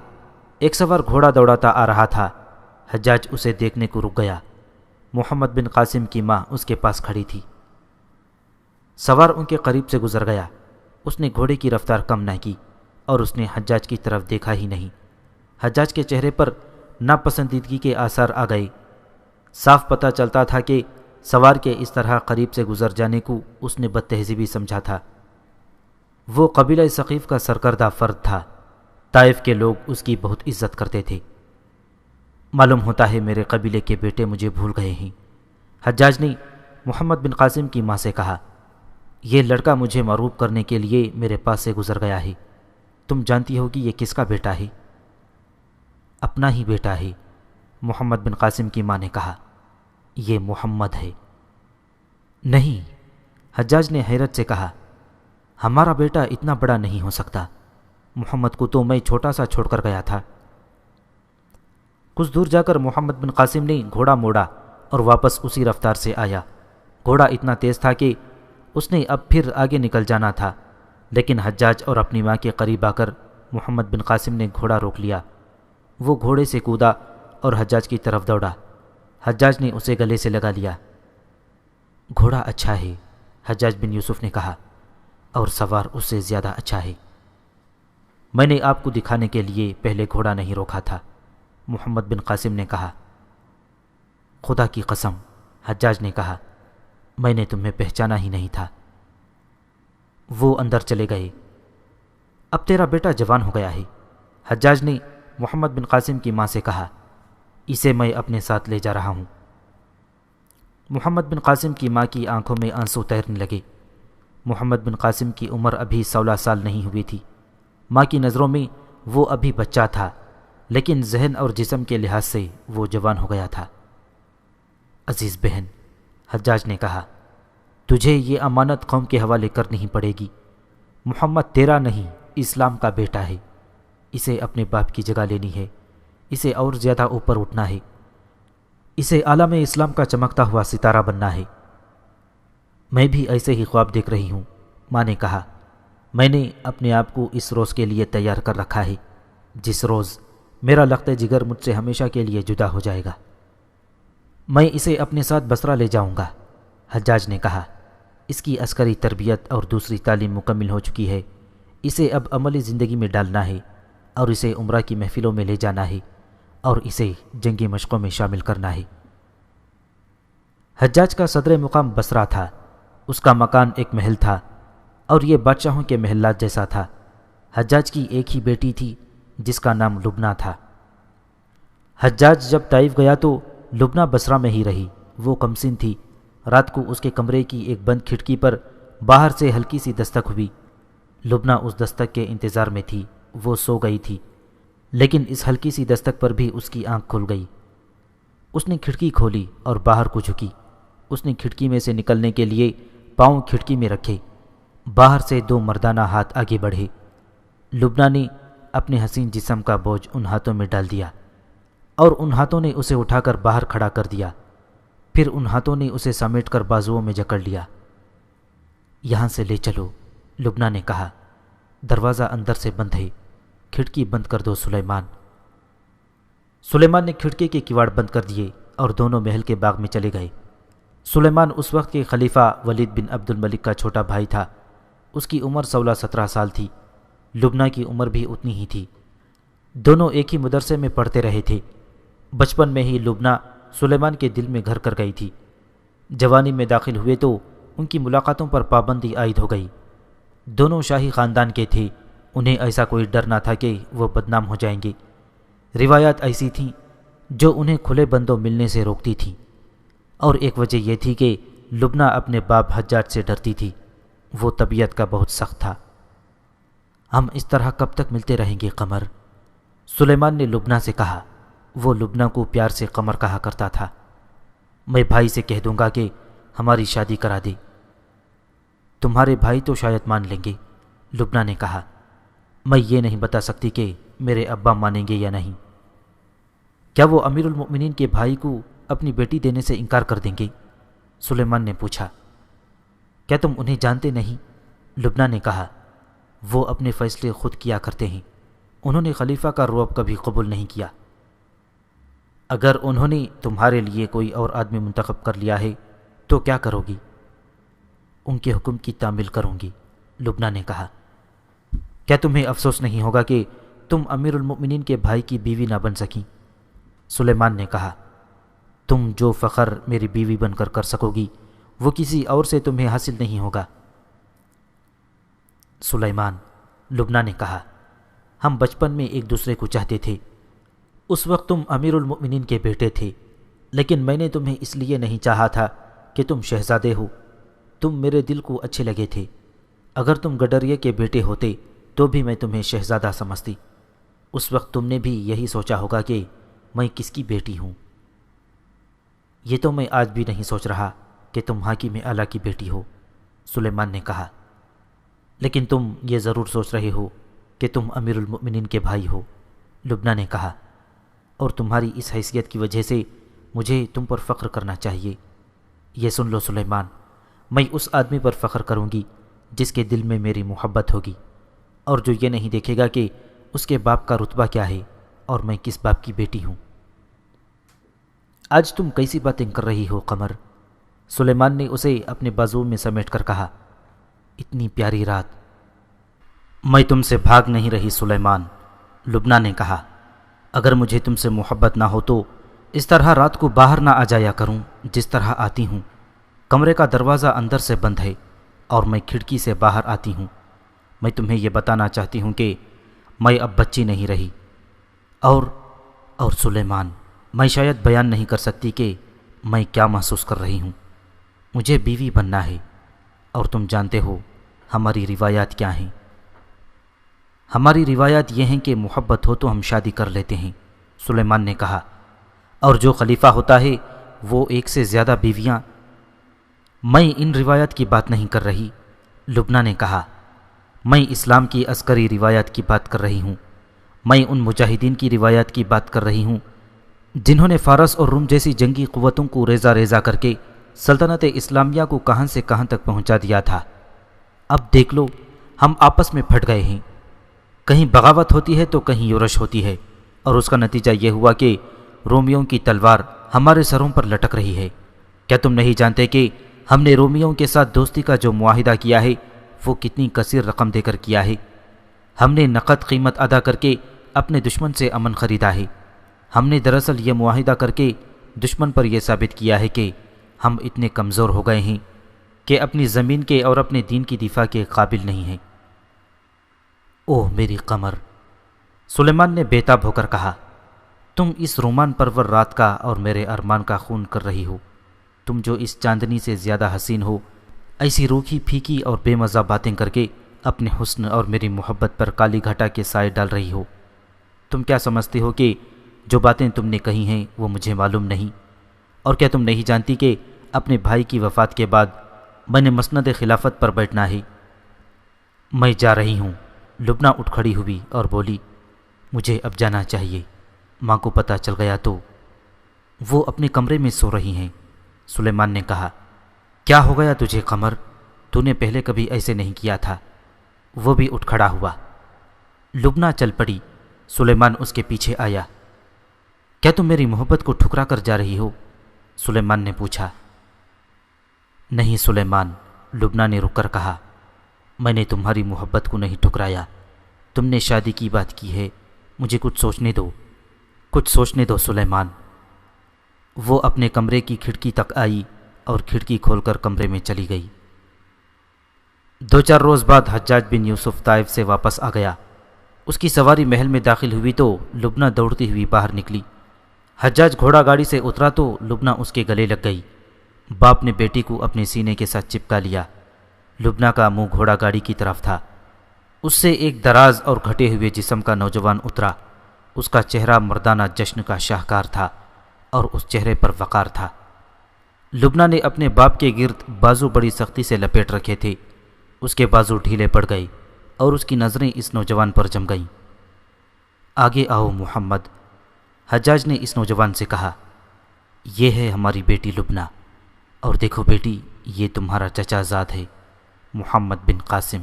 ایک سوار گھوڑا دوڑاتا آ رہا تھا۔ حجاج اسے دیکھنے کو رک گیا۔ محمد بن قاسم کی ماں اس کے پاس کھڑی تھی۔ سوار ان کے قریب سے گزر گیا۔ اس نے گھوڑے کی رفتار کم نہ کی اور اس نے حجاج کی طرف دیکھا ہی نہیں۔ حجاج کے چہرے پر ناپسندیدگی کے آثار آ گئے۔ صاف پتہ چلتا تھا کہ سوار کے اس طرح قریب سے گزر جانے کو اس نے بد تہذیبی سمجھا تھا۔ وہ قبیلہ ثقیف کا سرکردہ فرد تھا۔ طائف کے لوگ اس کی بہت عزت کرتے تھے۔ معلوم ہوتا ہے میرے قبیلے کے بیٹے مجھے بھول گئے ہیں، حجاج نے محمد بن قاسم کی ماں سے کہا۔ یہ لڑکا مجھے معروف کرنے کے لیے میرے پاس سے گزر گیا ہے۔ تم جانتی ہو کہ یہ کس کا بیٹا ہے؟ اپنا ہی بیٹا ہے، محمد بن قاسم کی ماں نے کہا۔ یہ محمد ہے۔ نہیں، حجاج نے حیرت سے کہا، ہمارا بیٹا اتنا بڑا نہیں ہو سکتا۔ محمد کو تو میں چھوٹا سا چھوڑ کر گیا تھا۔ کچھ دور جا کر محمد بن قاسم نے گھوڑا موڑا اور واپس اسی رفتار سے آیا۔ گھوڑا اتنا تیز تھا کہ اس نے اب پھر آگے نکل جانا تھا، لیکن حجاج اور اپنی ماں کے قریب آ کر محمد بن قاسم نے گھوڑا روک لیا۔ وہ گھوڑے سے کودا اور حجاج کی طرف دوڑا۔ حجاج نے اسے گلے سے لگا لیا۔ گھوڑا اچھا ہے، حجاج بن یوسف نے کہا، اور سوار اس سے زیادہ اچھا ہے۔ میں نے آپ کو دکھانے کے لیے پہلے گھوڑا نہیں روکا تھا، محمد بن قاسم نے کہا۔ خدا کی قسم، حجاج نے کہا، میں نے تمہیں پہچانا ہی نہیں تھا۔ وہ اندر چلے گئے۔ اب تیرا بیٹا جوان ہو گیا ہے، حجاج نے محمد بن قاسم کی ماں سے کہا۔ اسے میں اپنے ساتھ لے جا رہا ہوں۔ محمد بن قاسم کی ماں کی آنکھوں میں آنسو تیرنے لگے۔ محمد بن قاسم کی عمر ابھی 16 سال نہیں ہوئی تھی۔ ماں کی نظروں میں وہ ابھی بچہ تھا، لیکن ذہن اور جسم کے لحاظ سے وہ جوان ہو گیا تھا۔ عزیز بہن، حجاج نے کہا، تجھے یہ امانت قوم کے حوالے کرنی ہی پڑے گی۔ محمد تیرا نہیں، اسلام کا بیٹا ہے۔ اسے اپنے باپ کی جگہ لینی ہے، اسے اور زیادہ اوپر اٹھنا ہے، اسے عالم اسلام کا چمکتا ہوا ستارہ بننا ہے۔ میں بھی ایسے ہی خواب دیکھ رہی ہوں، ماں نے کہا۔ میں نے اپنے آپ کو اس روز کے لیے تیار کر رکھا ہے جس روز میرا لخت جگر مجھ سے ہمیشہ کے لیے جدا ہو جائے گا۔ میں اسے اپنے ساتھ بصرہ لے جاؤں گا۔ حجاج نے کہا، اس کی عسکری تربیت اور دوسری تعلیم مکمل ہو چکی ہے، اسے اب عملی زندگی میں ڈالنا ہے اور اسے عمرہ کی محفلوں میں لے جانا ہے اور اسے جنگی مشقوں میں شامل کرنا ہے۔ حجاج کا صدر مقام بصرہ تھا۔ اس کا مکان ایک محل تھا اور یہ بادشاہوں کے محلات جیسا تھا۔ حجاج کی ایک ہی بیٹی تھی جس کا نام لبنہ تھا۔ حجاج جب طائف گیا تو لبنہ بصرہ میں ہی رہی۔ وہ کمسن تھی۔ رات کو اس کے کمرے کی ایک بند کھڑکی پر باہر سے ہلکی سی دستک ہوئی۔ لبنہ اس دستک کے انتظار میں تھی۔ وہ سو گئی تھی، لیکن اس ہلکی سی دستک پر بھی اس کی آنکھ کھل گئی۔ اس نے کھڑکی کھولی اور باہر کو جھکی۔ اس نے کھڑکی میں سے نکلنے کے لیے پاؤں کھڑکی میں رکھے۔ باہر سے دو مردانہ ہاتھ آگے بڑھے۔ لبنہ نے اپنے حسین جسم کا بوجھ ان ہاتھوں میں ڈال دیا اور ان ہاتھوں نے اسے اٹھا کر باہر کھڑا کر دیا۔ پھر ان ہاتھوں نے اسے سمیٹ کر بازوؤں میں جکڑ لیا۔ یہاں سے لے چلو، لبنہ نے کہا۔ دروازہ اندر سے بند ہے، کھڑکی بند کر دو سلیمان۔ سلیمان نے کھڑکی کے کواڑ بند کر دیے اور دونوں محل کے باغ میں چلے گئے۔ سلیمان اس وقت کے خلیفہ ولید بن عبد الملک کا چھوٹا بھائی تھا۔ اس کی عمر 16-17 سال تھی۔ لبنہ کی عمر بھی اتنی ہی تھی۔ دونوں ایک ہی مدرسے میں پڑھتے رہے تھے۔ بچپن میں ہی لبنہ سلیمان کے دل میں گھر کر گئی تھی۔ جوانی میں داخل ہوئے تو ان کی ملاقاتوں پر پابندی عائد ہو گئی۔ دونوں شاہی خاندان کے تھے، انہیں ایسا کوئی ڈر نہ تھا کہ وہ بدنام ہو جائیں گے۔ روایات ایسی تھیں جو انہیں کھلے بندوں ملنے سے روکتی تھیں، اور ایک وجہ یہ تھی کہ لبنہ اپنے باپ حجاج سے ڈرتی تھی۔ وہ طبیعت کا بہت سخت تھا۔ ہم اس طرح کب تک ملتے رہیں گے قمر؟ سلیمان نے لبنہ سے کہا۔ وہ لبنہ کو پیار سے قمر کہا کرتا تھا۔ میں بھائی سے کہہ دوں گا کہ ہماری شادی کرا دے۔ تمہارے بھائی تو شاید مان لیں گے، لبنہ نے کہا۔ میں یہ نہیں بتا سکتی کہ میرے ابا مانیں گے یا نہیں۔ کیا وہ امیر المؤمنین کے بھائی کو اپنی بیٹی دینے سے انکار کر دیں گے؟ سلیمان نے پوچھا۔ کیا تم انہیں جانتے نہیں؟ لبنہ نے کہا۔ وہ اپنے فیصلے خود کیا کرتے ہیں۔ انہوں نے خلیفہ کا رعب کبھی قبول نہیں کیا۔ اگر انہوں نے تمہارے لیے کوئی اور آدمی منتخب کر لیا ہے تو کیا کرو گی؟ ان کے حکم کی تعمیل کروں گی، لبنہ نے کہا۔ کیا تمہیں افسوس نہیں ہوگا کہ تم امیر المؤمنین کے بھائی کی بیوی نہ بن سکیں؟ سلیمان نے کہا۔ تم جو فخر میری بیوی بن کر کر سکو گی وہ کسی اور سے تمہیں حاصل نہیں ہوگا۔ سلیمان، لبنہ نے کہا، ہم بچپن میں ایک دوسرے کو چاہتے تھے۔ اس وقت تم امیر المؤمنین کے بیٹے تھے، لیکن میں نے تمہیں اس لیے نہیں چاہا تھا کہ تم شہزادے ہو۔ تم میرے دل کو اچھے لگے تھے۔ اگر تم گڈریے کے بیٹے ہوتے تو بھی میں تمہیں شہزادہ سمجھتی۔ اس وقت تم نے بھی یہی سوچا ہوگا کہ میں کس کی بیٹی ہوں۔ یہ تو میں آج بھی نہیں سوچ رہا کہ تم حاکم اعلیٰ کی بیٹی ہو، سلیمان نے کہا۔ لیکن تم یہ ضرور سوچ رہے ہو کہ تم امیر المؤمنین کے بھائی ہو، لبنہ نے کہا، اور تمہاری اس حیثیت کی وجہ سے مجھے تم پر فخر کرنا چاہیے۔ یہ سن لو سلیمان، میں اس آدمی پر فخر کروں گی جس کے دل میں میری محبت ہوگی، اور جو یہ نہیں دیکھے گا کہ اس کے باپ کا رتبہ کیا ہے اور میں کس باپ کی بیٹی ہوں۔ آج تم کیسی باتیں کر رہی ہو قمر؟ سلیمان نے اسے اپنے بازو میں سمیٹ کر کہا۔ اتنی پیاری رات۔ میں تم سے بھاگ نہیں رہی سلیمان، لبنہ نے کہا۔ اگر مجھے تم سے محبت نہ ہو تو اس طرح رات کو باہر نہ آ جایا کروں جس طرح آتی ہوں۔ کمرے کا دروازہ اندر سے بند ہے اور میں کھڑکی سے باہر آتی ہوں۔ میں تمہیں یہ بتانا چاہتی ہوں کہ میں اب بچی نہیں رہی، اور سلیمان، میں شاید بیان نہیں کر سکتی کہ میں کیا محسوس کر رہی ہوں۔ مجھے بیوی بننا ہے، اور تم جانتے ہو ہماری روایات کیا ہیں۔ ہماری روایات یہ ہیں کہ محبت ہو تو ہم شادی کر لیتے ہیں، سلیمان نے کہا، اور جو خلیفہ ہوتا ہے وہ ایک سے زیادہ بیویاں۔ میں ان روایات کی بات نہیں کر رہی، لبنہ نے کہا۔ میں اسلام کی عسکری روایات کی بات کر رہی ہوں۔ میں ان مجاہدین کی روایات کی بات کر رہی ہوں جنہوں نے فارس اور روم جیسی جنگی قوتوں کو ریزہ ریزہ کر کے سلطنت اسلامیہ کو کہاں سے کہاں تک پہنچا دیا تھا۔ اب دیکھ لو، ہم آپس میں پھٹ گئے ہیں۔ کہیں بغاوت ہوتی ہے تو کہیں یورش ہوتی ہے، اور اس کا نتیجہ یہ ہوا کہ رومیوں کی تلوار ہمارے سروں پر لٹک رہی ہے۔ کیا تم نہیں جانتے کہ ہم نے رومیوں کے ساتھ دوستی کا جو معاہدہ کیا ہے وہ کتنی کثیر رقم دے کر کیا ہے؟ ہم نے نقد قیمت ادا کر کے اپنے دشمن سے امن خریدا ہے۔ ہم نے دراصل یہ معاہدہ کر کے دشمن پر یہ ثابت کیا ہے کہ ہم اتنے کمزور ہو گئے ہیں کہ اپنی زمین کے اور اپنے دین کی دفاع کے قابل نہیں ہیں۔ اوہ میری قمر، سلیمان نے بے تاب ہو کر کہا، تم اس رومان پرور رات کا اور میرے ارمان کا خون کر رہی ہو۔ تم جو اس چاندنی سے زیادہ حسین ہو، ایسی روکھی پھیکی اور بے مزہ باتیں کر کے اپنے حسن اور میری محبت پر کالی گھٹا کے سائے ڈال رہی ہو۔ تم کیا سمجھتے ہو کہ جو باتیں تم نے کہی ہیں وہ مجھے معلوم نہیں؟ اور کیا تم نہیں جانتی کہ اپنے بھائی کی وفات کے بعد میں نے مسند خلافت پر بیٹھنا ہے؟ میں جا رہی ہوں۔ لبنہ اٹھ کھڑی ہوئی اور بولی، مجھے اب جانا چاہیے، ماں کو پتہ چل گیا تو۔ وہ اپنے کمرے میں سو رہی ہیں۔ سلیمان نے کہا، کیا ہو گیا تجھے قمر؟ تو نے پہلے کبھی ایسے نہیں کیا تھا۔ وہ بھی اٹھ کھڑا ہوا۔ لبنہ چل پڑی۔ سلیمان اس کے پیچھے آیا۔ کیا تم میری محبت کو ٹھکرا کر جا رہی ہو؟ سلیمان نے پوچھا۔ نہیں سلیمان، لبنہ نے رک کر کہا، میں نے تمہاری محبت کو نہیں ٹھکرایا۔ تم نے شادی کی بات کی ہے، مجھے کچھ سوچنے دو سلیمان۔ وہ اپنے کمرے کی کھڑکی تک آئی اور کھڑکی کھول کر کمرے میں چلی گئی۔ 2-4 روز بعد حجاج بن یوسف طائف سے واپس آ گیا۔ اس کی سواری محل میں داخل ہوئی تو لبنہ دوڑتی ہوئی باہر نکلی۔ حجاج گھوڑا گاڑی سے اترا تو لبنہ اس کے گلے لگ گئی۔ باپ نے بیٹی کو اپنے سینے کے ساتھ چپکا لیا۔ لبنہ کا منہ گھوڑا گاڑی کی طرف تھا۔ اس سے ایک دراز اور گھٹے ہوئے جسم کا نوجوان اترا۔ اس کا چہرہ مردانہ جشن کا شاہکار تھا اور اس چہرے پر وقار تھا۔ لبنہ نے اپنے باپ کے گرد بازو بڑی سختی سے لپیٹ رکھے تھے۔ اس کے بازو ڈھیلے پڑ گئے اور اس کی نظریں اس نوجوان پر جم گئیں۔ آگے آؤ محمد، حجاج نے اس نوجوان سے کہا، یہ ہے ہماری بیٹی لبنہ، اور دیکھو بیٹی، یہ تمہارا چچا زاد ہے محمد بن قاسم۔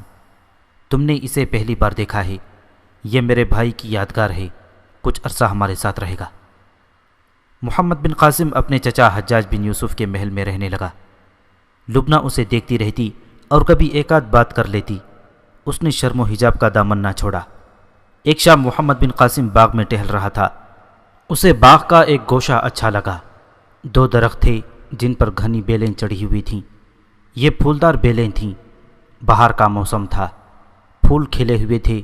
تم نے اسے پہلی بار دیکھا ہے۔ یہ میرے بھائی کی یادگار ہے، کچھ عرصہ ہمارے ساتھ رہے گا۔ محمد بن قاسم اپنے چچا حجاج بن یوسف کے محل میں رہنے لگا۔ لبنہ اسے دیکھتی رہتی اور کبھی ایک آدھ بات کر لیتی۔ اس نے شرم و حجاب کا دامن نہ چھوڑا۔ ایک شام محمد بن قاسم باغ میں ٹہل رہا تھا۔ اسے باغ کا ایک گوشہ اچھا لگا۔ 2 درخت تھے جن پر گھنی بیلیں چڑھی ہوئی تھیں۔ یہ پھولدار بیلیں تھیں۔ بہار کا موسم تھا، پھول کھلے ہوئے تھے۔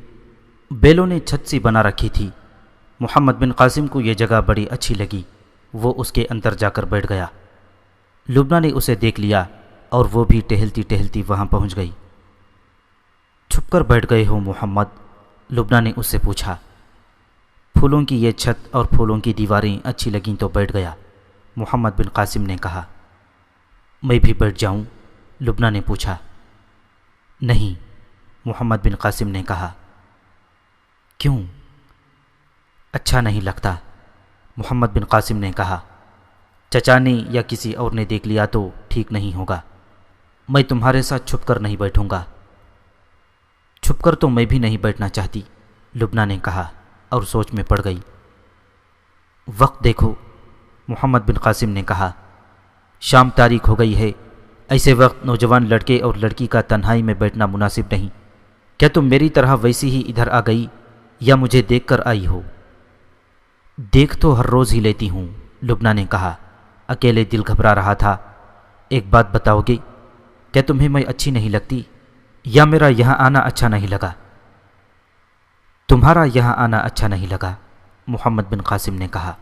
بیلوں نے چھت سی بنا رکھی تھی۔ محمد بن قاسم کو یہ جگہ بڑی اچھی لگی۔ وہ اس کے اندر جا کر بیٹھ گیا۔ لبنہ نے اسے دیکھ لیا اور وہ بھی ٹہلتی ٹہلتی وہاں پہنچ گئی۔ چھپ کر بیٹھ گئے ہو محمد؟ لبنہ نے اس سے پوچھا۔ پھولوں کی یہ چھت اور پھولوں کی دیواریں اچھی لگیں تو بیٹھ گیا، محمد بن قاسم نے کہا۔ میں بھی بیٹھ جاؤں؟ لبنہ نے پوچھا۔ نہیں، محمد بن قاسم نے کہا۔ کیوں؟ اچھا نہیں لگتا، محمد بن قاسم نے کہا۔ چچا نے یا کسی اور نے دیکھ لیا تو ٹھیک نہیں ہوگا۔ میں تمہارے ساتھ چھپ کر نہیں بیٹھوں گا۔ چھپ کر تو میں بھی نہیں بیٹھنا چاہتی، لبنہ نے کہا اور سوچ میں پڑ گئی۔ وقت دیکھو، محمد بن قاسم نے کہا، شام تاریک ہو گئی ہے۔ ایسے وقت نوجوان لڑکے اور لڑکی کا تنہائی میں بیٹھنا مناسب نہیں۔ کیا تم میری طرح ویسی ہی ادھر آ گئی یا مجھے دیکھ کر آئی ہو؟ دیکھ تو ہر روز ہی لیتی ہوں، لبنہ نے کہا۔ اکیلے دل گھبرا رہا تھا۔ ایک بات بتاؤ گے، کیا تمہیں میں اچھی نہیں لگتی یا میرا یہاں آنا اچھا نہیں لگا؟ تمہارا یہاں آنا اچھا نہیں لگا، محمد بن قاسم نے کہا۔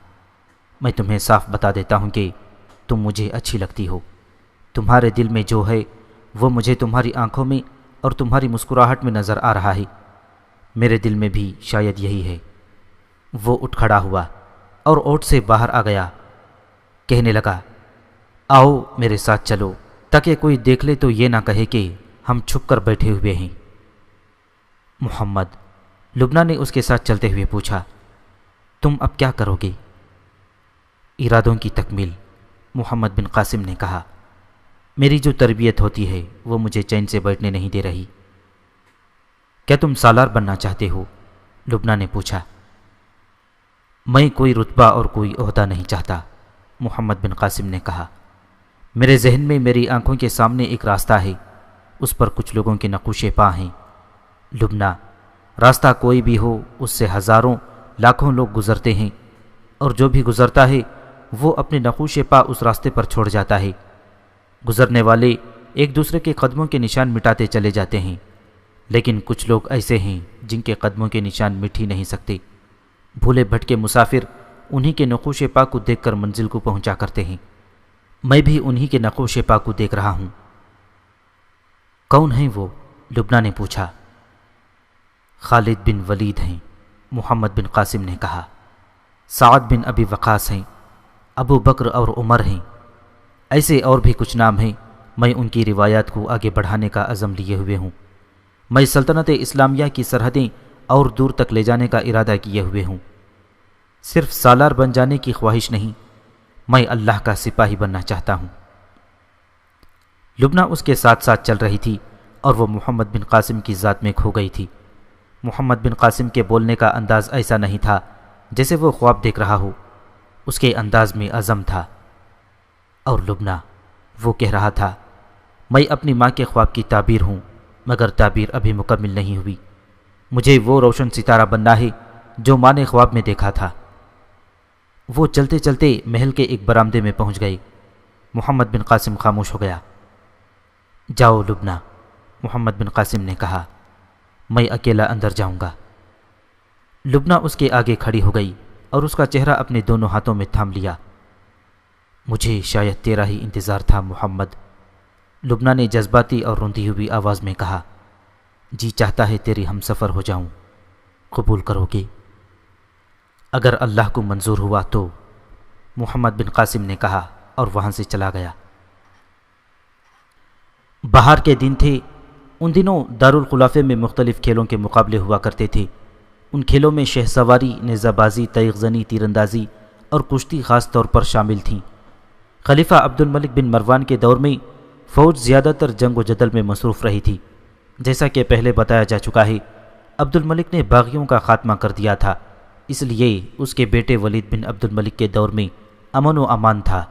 میں تمہیں صاف بتا دیتا ہوں کہ تم مجھے اچھی لگتی ہو۔ تمہارے دل میں جو ہے وہ مجھے تمہاری آنکھوں میں اور تمہاری مسکراہٹ میں نظر آ رہا ہے۔ میرے دل میں بھی شاید یہی ہے۔ وہ اٹھ کھڑا ہوا اور اوٹ سے باہر آ گیا۔ کہنے لگا، آؤ میرے ساتھ چلو، تاکہ کوئی دیکھ لے تو یہ نہ کہے کہ ہم چھپ کر بیٹھے ہوئے ہیں۔ محمد، لبنہ نے اس کے ساتھ چلتے ہوئے پوچھا، تم اب کیا کرو گے؟ ارادوں کی تکمیل، محمد بن قاسم نے کہا۔ میری جو تربیت ہوتی ہے وہ مجھے چین سے بیٹھنے نہیں دے رہی۔ کیا تم سالار بننا چاہتے ہو؟ لبنہ نے پوچھا۔ میں کوئی رتبہ اور کوئی عہدہ نہیں چاہتا، محمد بن قاسم نے کہا۔ میرے ذہن میں میری آنکھوں کے سامنے ایک راستہ ہے، اس پر کچھ لوگوں کے نقوش پا ہیں۔ لبنہ، راستہ کوئی بھی ہو اس سے ہزاروں لاکھوں لوگ گزرتے ہیں، اور جو بھی گزرتا ہے وہ اپنے نقوش پا اس راستے پر چھوڑ جاتا ہے۔ گزرنے والے ایک دوسرے کے قدموں کے نشان مٹاتے چلے جاتے ہیں، لیکن کچھ لوگ ایسے ہیں جن کے قدموں کے نشان مٹ ہی نہیں سکتے۔ بھولے بھٹکے مسافر انہی کے نقوش پا کو دیکھ کر منزل کو پہنچا کرتے ہیں۔ میں بھی انہی کے نقوش پا کو دیکھ رہا ہوں۔ کون ہیں وہ؟ لبنہ نے پوچھا۔ خالد بن ولید ہیں، محمد بن قاسم نے کہا۔ سعد بن ابی وقاص ہیں، ابو بکر اور عمر ہیں، ایسے اور بھی کچھ نام ہیں۔ میں ان کی روایات کو آگے بڑھانے کا عزم لیے ہوئے ہوں۔ میں سلطنت اسلامیہ کی سرحدیں اور دور تک لے جانے کا ارادہ کیے ہوئے ہوں۔ صرف سالار بن جانے کی خواہش نہیں، میں اللہ کا سپاہی بننا چاہتا ہوں۔ لبنہ اس کے ساتھ ساتھ چل رہی تھی اور وہ محمد بن قاسم کی ذات میں کھو گئی تھی۔ محمد بن قاسم کے بولنے کا انداز ایسا نہیں تھا جیسے وہ خواب دیکھ رہا ہو، اس کے انداز میں عزم تھا۔ اور لبنہ، وہ کہہ رہا تھا، میں اپنی ماں کے خواب کی تعبیر ہوں، مگر تعبیر ابھی مکمل نہیں ہوئی۔ مجھے وہ روشن ستارہ بننا ہے جو ماں نے خواب میں دیکھا تھا۔ وہ چلتے چلتے محل کے ایک برآمدے میں پہنچ گئے۔ محمد بن قاسم خاموش ہو گیا۔ جاؤ لبنہ، محمد بن قاسم نے کہا، میں اکیلا اندر جاؤں گا۔ لبنہ اس کے آگے کھڑی ہو گئی اور اس کا چہرہ اپنے دونوں ہاتھوں میں تھام لیا۔ مجھے شاید تیرا ہی انتظار تھا محمد، لبنہ نے جذباتی اور روندی ہوئی آواز میں کہا۔ جی چاہتا ہے تیری ہم سفر ہو جاؤں، قبول کرو گے؟ اگر اللہ کو منظور ہوا تو، محمد بن قاسم نے کہا اور وہاں سے چلا گیا۔ بہار کے دن تھے۔ ان دنوں دارالخلافے میں مختلف کھیلوں کے مقابلے ہوا کرتے تھے۔ ان کھیلوں میں شہ سواری، نیزہ بازی، تیغ زنی، تیر اندازی اور کشتی خاص طور پر شامل تھیں۔ خلیفہ عبد الملک بن مروان کے دور میں فوج زیادہ تر جنگ و جدل میں مصروف رہی تھی۔ جیسا کہ پہلے بتایا جا چکا ہے، عبد الملک نے باغیوں کا خاتمہ کر دیا تھا، اس لیے اس کے بیٹے ولید بن عبد الملک کے دور میں امن و امان تھا۔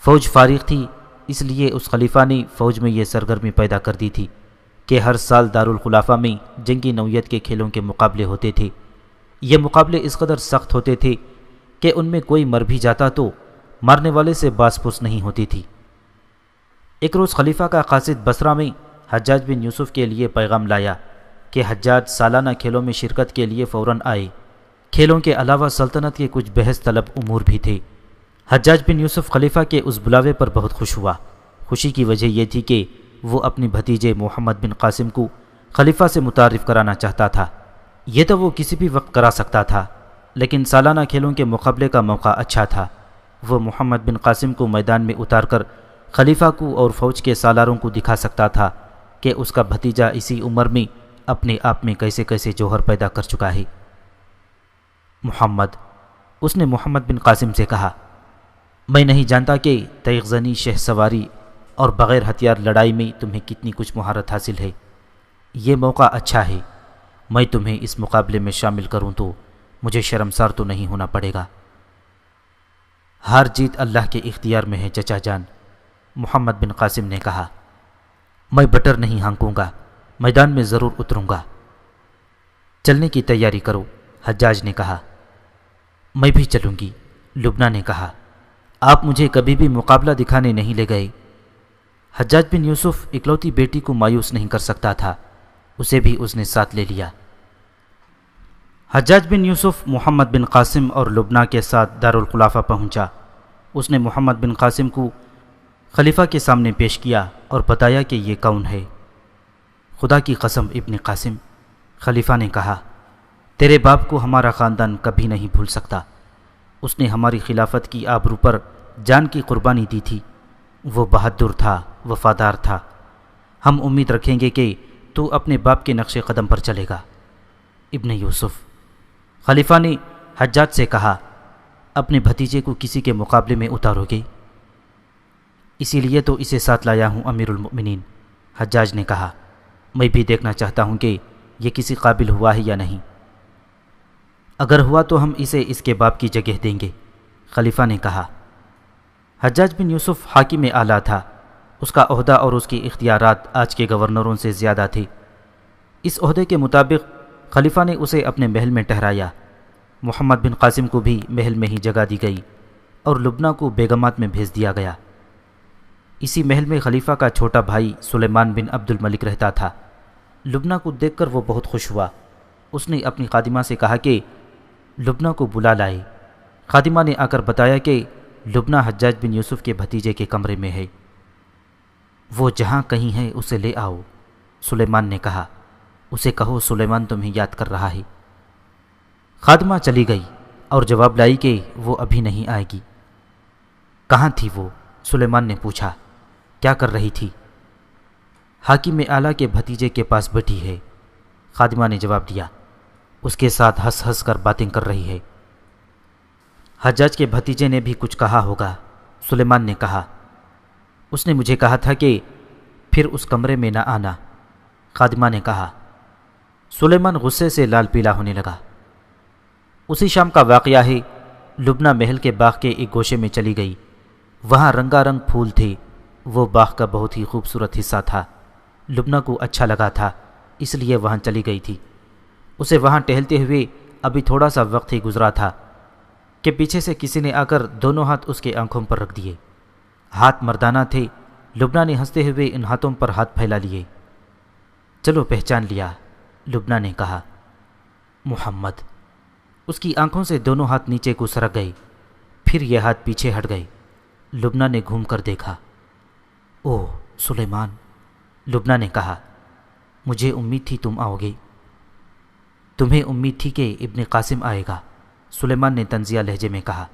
فوج فارغ تھی، اس لیے اس خلیفہ نے فوج میں یہ سرگرمی پیدا کر دی تھی کہ ہر سال دارالخلافہ میں جنگی نوعیت کے کھیلوں کے مقابلے ہوتے تھے۔ یہ مقابلے اس قدر سخت ہوتے تھے کہ ان میں کوئی مر بھی جاتا تو مارنے والے سے باز پرس نہیں ہوتی تھی۔ ایک روز خلیفہ کا قاصد بصرہ میں حجاج بن یوسف کے لیے پیغام لایا کہ حجاج سالانہ کھیلوں میں شرکت کے لیے فوراً آئے۔ کھیلوں کے علاوہ سلطنت کے کچھ بحث طلب امور بھی تھے۔ حجاج بن یوسف خلیفہ کے اس بلاوے پر بہت خوش ہوا۔ خوشی کی وجہ یہ تھی کہ وہ اپنے بھتیجے محمد بن قاسم کو خلیفہ سے متعارف کرانا چاہتا تھا۔ یہ تو وہ کسی بھی وقت کرا سکتا تھا، لیکن سالانہ کھیلوں کے مقابلے کا موقع اچھا تھا۔ وہ محمد بن قاسم کو میدان میں اتار کر خلیفہ کو اور فوج کے سالاروں کو دکھا سکتا تھا کہ اس کا بھتیجا اسی عمر میں اپنے آپ میں کیسے کیسے جوہر پیدا کر چکا ہے۔ محمد، اس نے محمد بن قاسم سے کہا، میں نہیں جانتا کہ تیغ زنی، شہ سواری اور بغیر ہتھیار لڑائی میں تمہیں کتنی کچھ مہارت حاصل ہے۔ یہ موقع اچھا ہے، میں تمہیں اس مقابلے میں شامل کروں تو مجھے شرمسار تو نہیں ہونا پڑے گا۔ ہار جیت اللہ کے اختیار میں ہے چچا جان، محمد بن قاسم نے کہا۔ میں بٹر نہیں ہانکوں گا، میدان میں ضرور اتروں گا۔ چلنے کی تیاری کرو، حجاج نے کہا۔ میں بھی چلوں گی، لبنہ نے کہا۔ آپ مجھے کبھی بھی مقابلہ دکھانے نہیں لے گئے۔ حجاج بن یوسف اکلوتی بیٹی کو مایوس نہیں کر سکتا تھا، اسے بھی اس نے ساتھ لے لیا۔ حجاج بن یوسف محمد بن قاسم اور لبنہ کے ساتھ دارالخلافہ پہنچا۔ اس نے محمد بن قاسم کو خلیفہ کے سامنے پیش کیا اور بتایا کہ یہ کون ہے۔ خدا کی قسم ابن قاسم، خلیفہ نے کہا، تیرے باپ کو ہمارا خاندان کبھی نہیں بھول سکتا۔ اس نے ہماری خلافت کی آبرو پر جان کی قربانی دی تھی۔ وہ بہادر تھا، وفادار تھا۔ ہم امید رکھیں گے کہ تو اپنے باپ کے نقش قدم پر چلے گا۔ ابن یوسف، خلیفہ نے حجاج سے کہا، اپنے بھتیجے کو کسی کے مقابلے میں اتارو گے؟ اسی لیے تو اسے ساتھ لایا ہوں امیر المؤمنین، حجاج نے کہا۔ میں بھی دیکھنا چاہتا ہوں کہ یہ کسی قابل ہوا ہے یا نہیں۔ اگر ہوا تو ہم اسے اس کے باپ کی جگہ دیں گے، خلیفہ نے کہا۔ حجاج بن یوسف حاکم اعلیٰ تھا، اس کا عہدہ اور اس کے اختیارات آج کے گورنروں سے زیادہ تھے۔ اس عہدے کے مطابق خلیفہ نے اسے اپنے محل میں ٹھہرایا۔ محمد بن قاسم کو بھی محل میں ہی جگہ دی گئی اور لبنہ کو بیگمات میں بھیج دیا گیا۔ اسی محل میں خلیفہ کا چھوٹا بھائی سلیمان بن عبد الملک رہتا تھا۔ لبنہ کو دیکھ کر وہ بہت خوش ہوا۔ اس نے اپنی خادمہ سے کہا کہ لبنہ کو بلا لائے۔ خادمہ نے آ کر بتایا کہ لبنہ حجاج بن یوسف کے بھتیجے کے کمرے میں ہے، وہ جہاں کہیں ہے اسے لے آؤ۔ سلیمان نے کہا، اسے کہو سلیمان تمہیں یاد کر رہا ہے۔ خادمہ چلی گئی اور جواب لائی کہ وہ ابھی نہیں آئے گی۔ کہاں تھی وہ؟ سلیمان نے پوچھا۔ کیا کر رہی تھی؟ حاکم اعلیٰ کے بھتیجے کے پاس بیٹھی ہے، خادمہ نے جواب دیا۔ اس کے ساتھ ہنس ہنس کر باتیں کر رہی ہے۔ حجاج کے بھتیجے نے بھی کچھ کہا ہوگا، سلیمان نے کہا۔ اس نے مجھے کہا تھا کہ پھر اس کمرے میں نہ آنا، خادمہ نے کہا۔ سلیمان غصے سے لال پیلا ہونے لگا۔ اسی شام کا واقعہ ہے۔ لبنہ محل کے باغ کے ایک گوشے میں چلی گئی۔ وہاں رنگا رنگ پھول تھے۔ وہ باغ کا بہت ہی خوبصورت حصہ تھا۔ لبنہ کو اچھا لگا تھا، اس لیے وہاں چلی گئی تھی۔ اسے وہاں ٹہلتے ہوئے ابھی تھوڑا سا وقت ہی گزرا تھا کہ پیچھے سے کسی نے آ کر دونوں ہاتھ اس کے آنکھوں پر رکھ دیے۔ ہاتھ مردانہ تھے۔ لبنہ نے ہنستے ہوئے ان ہاتھوں پر ہاتھ پھیلا لیے۔ چلو پہچان لیا، لبنہ نے کہا۔ محمد۔ اس کی آنکھوں سے دونوں ہاتھ نیچے کو سرک گئے، پھر یہ ہاتھ پیچھے ہٹ گئے۔ لبنہ نے گھوم کر دیکھا۔ اوہ سلیمان، لبنہ نے کہا، مجھے امید تھی تم آؤ گے۔ تمہیں امید تھی کہ ابن قاسم آئے گا، سلیمان نے طنزیہ لہجے میں کہا۔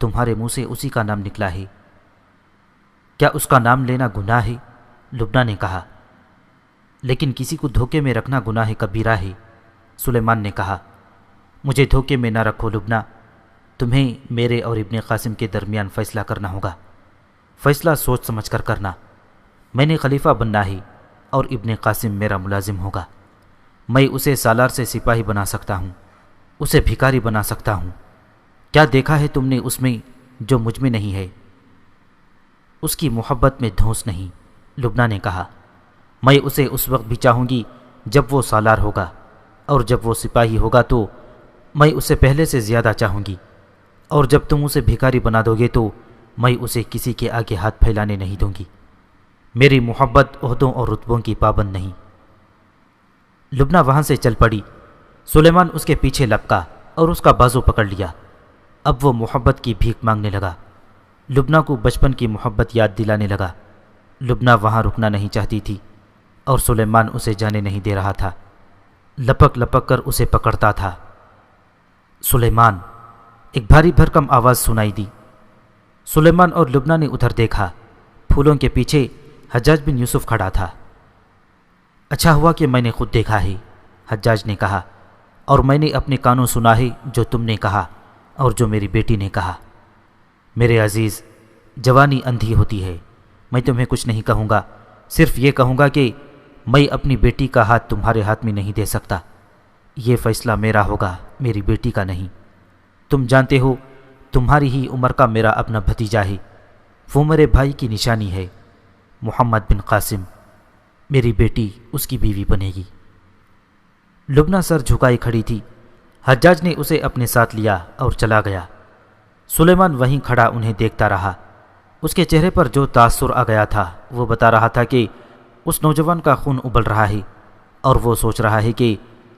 تمہارے منہ سے اسی کا نام نکلا ہے۔ کیا اس کا نام لینا گناہ ہے؟ لبنہ نے کہا۔ لیکن کسی کو دھوکے میں رکھنا گناہ کبیرہ ہے، سلیمان نے کہا۔ مجھے دھوکے میں نہ رکھو لبنہ، تمہیں میرے اور ابن قاسم کے درمیان فیصلہ کرنا ہوگا۔ فیصلہ سوچ سمجھ کر کرنا۔ میں نے خلیفہ بننا ہے اور ابن قاسم میرا ملازم ہوگا۔ میں اسے سالار سے سپاہی بنا سکتا ہوں، اسے بھکاری بنا سکتا ہوں۔ کیا دیکھا ہے تم نے اس میں جو مجھ میں نہیں ہے؟ اس کی محبت میں دھونس نہیں، لبنہ نے کہا۔ میں اسے اس وقت بھی چاہوں گی جب وہ سالار ہوگا، اور جب وہ سپاہی ہوگا تو میں اسے پہلے سے زیادہ چاہوں گی، اور جب تم اسے بھکاری بنا دو گے تو میں اسے کسی کے آگے ہاتھ پھیلانے نہیں دوں گی۔ میری محبت عہدوں اور رتبوں کی پابند نہیں۔ لبنہ وہاں سے چل پڑی۔ سلیمان اس کے پیچھے لپکا اور اس کا بازو پکڑ لیا۔ اب وہ محبت کی بھیک مانگنے لگا۔ لبنہ کو بچپن کی محبت یاد دلانے لگا۔ لبنہ وہاں رکنا نہیں چاہتی تھی اور سلیمان اسے جانے نہیں دے رہا تھا، لپک لپک کر اسے پکڑتا تھا۔ سلیمان، ایک بھاری بھرکم آواز سنائی دی۔ سلیمان اور لبنہ نے ادھر دیکھا۔ پھولوں کے پیچھے حجاج بن یوسف کھڑا تھا۔ اچھا ہوا کہ میں نے خود دیکھا ہے، حجاج نے کہا، اور میں نے اپنے کانوں سنا ہے جو تم نے کہا اور جو میری بیٹی نے کہا۔ میرے عزیز، جوانی اندھی ہوتی ہے۔ میں تمہیں کچھ نہیں کہوں گا، صرف یہ کہوں گا کہ میں اپنی بیٹی کا ہاتھ تمہارے ہاتھ میں نہیں دے سکتا۔ یہ فیصلہ میرا ہوگا، میری بیٹی کا نہیں۔ تم جانتے ہو تمہاری ہی عمر کا میرا اپنا بھتیجا ہے، وہ میرے بھائی کی نشانی ہے، محمد بن قاسم۔ میری بیٹی اس کی بیوی بنے گی۔ لبنہ سر جھکائے کھڑی تھی۔ حجاج نے اسے اپنے ساتھ لیا اور چلا گیا۔ سلیمان وہیں کھڑا انہیں دیکھتا رہا۔ اس کے چہرے پر جو تاثر آ گیا تھا وہ بتا رہا تھا کہ اس نوجوان کا خون ابل رہا ہے، اور وہ سوچ رہا ہے کہ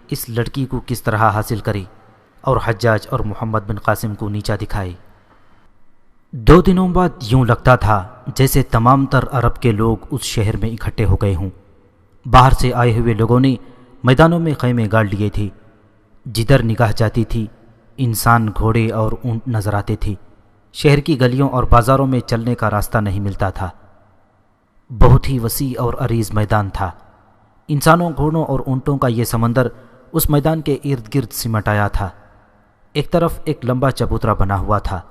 اس لڑکی کو کس طرح حاصل کرے اور حجاج اور محمد بن قاسم کو نیچا دکھائے۔ 2 دنوں بعد یوں لگتا تھا جیسے تمام تر عرب کے لوگ اس شہر میں اکٹھے ہو گئے ہوں۔ باہر سے آئے ہوئے لوگوں نے میدانوں میں خیمے گاڑ لیے تھے۔ جدھر نگاہ جاتی تھی انسان، گھوڑے اور اونٹ نظر آتے تھے۔ شہر کی گلیوں اور بازاروں میں چلنے کا راستہ نہیں ملتا تھا۔ بہت ہی وسیع اور عریض میدان تھا۔ انسانوں، گھوڑوں اور اونٹوں کا یہ سمندر اس میدان کے ارد گرد سمٹ آیا تھا۔ ایک طرف ایک لمبا چبوترا بنا ہوا تھا،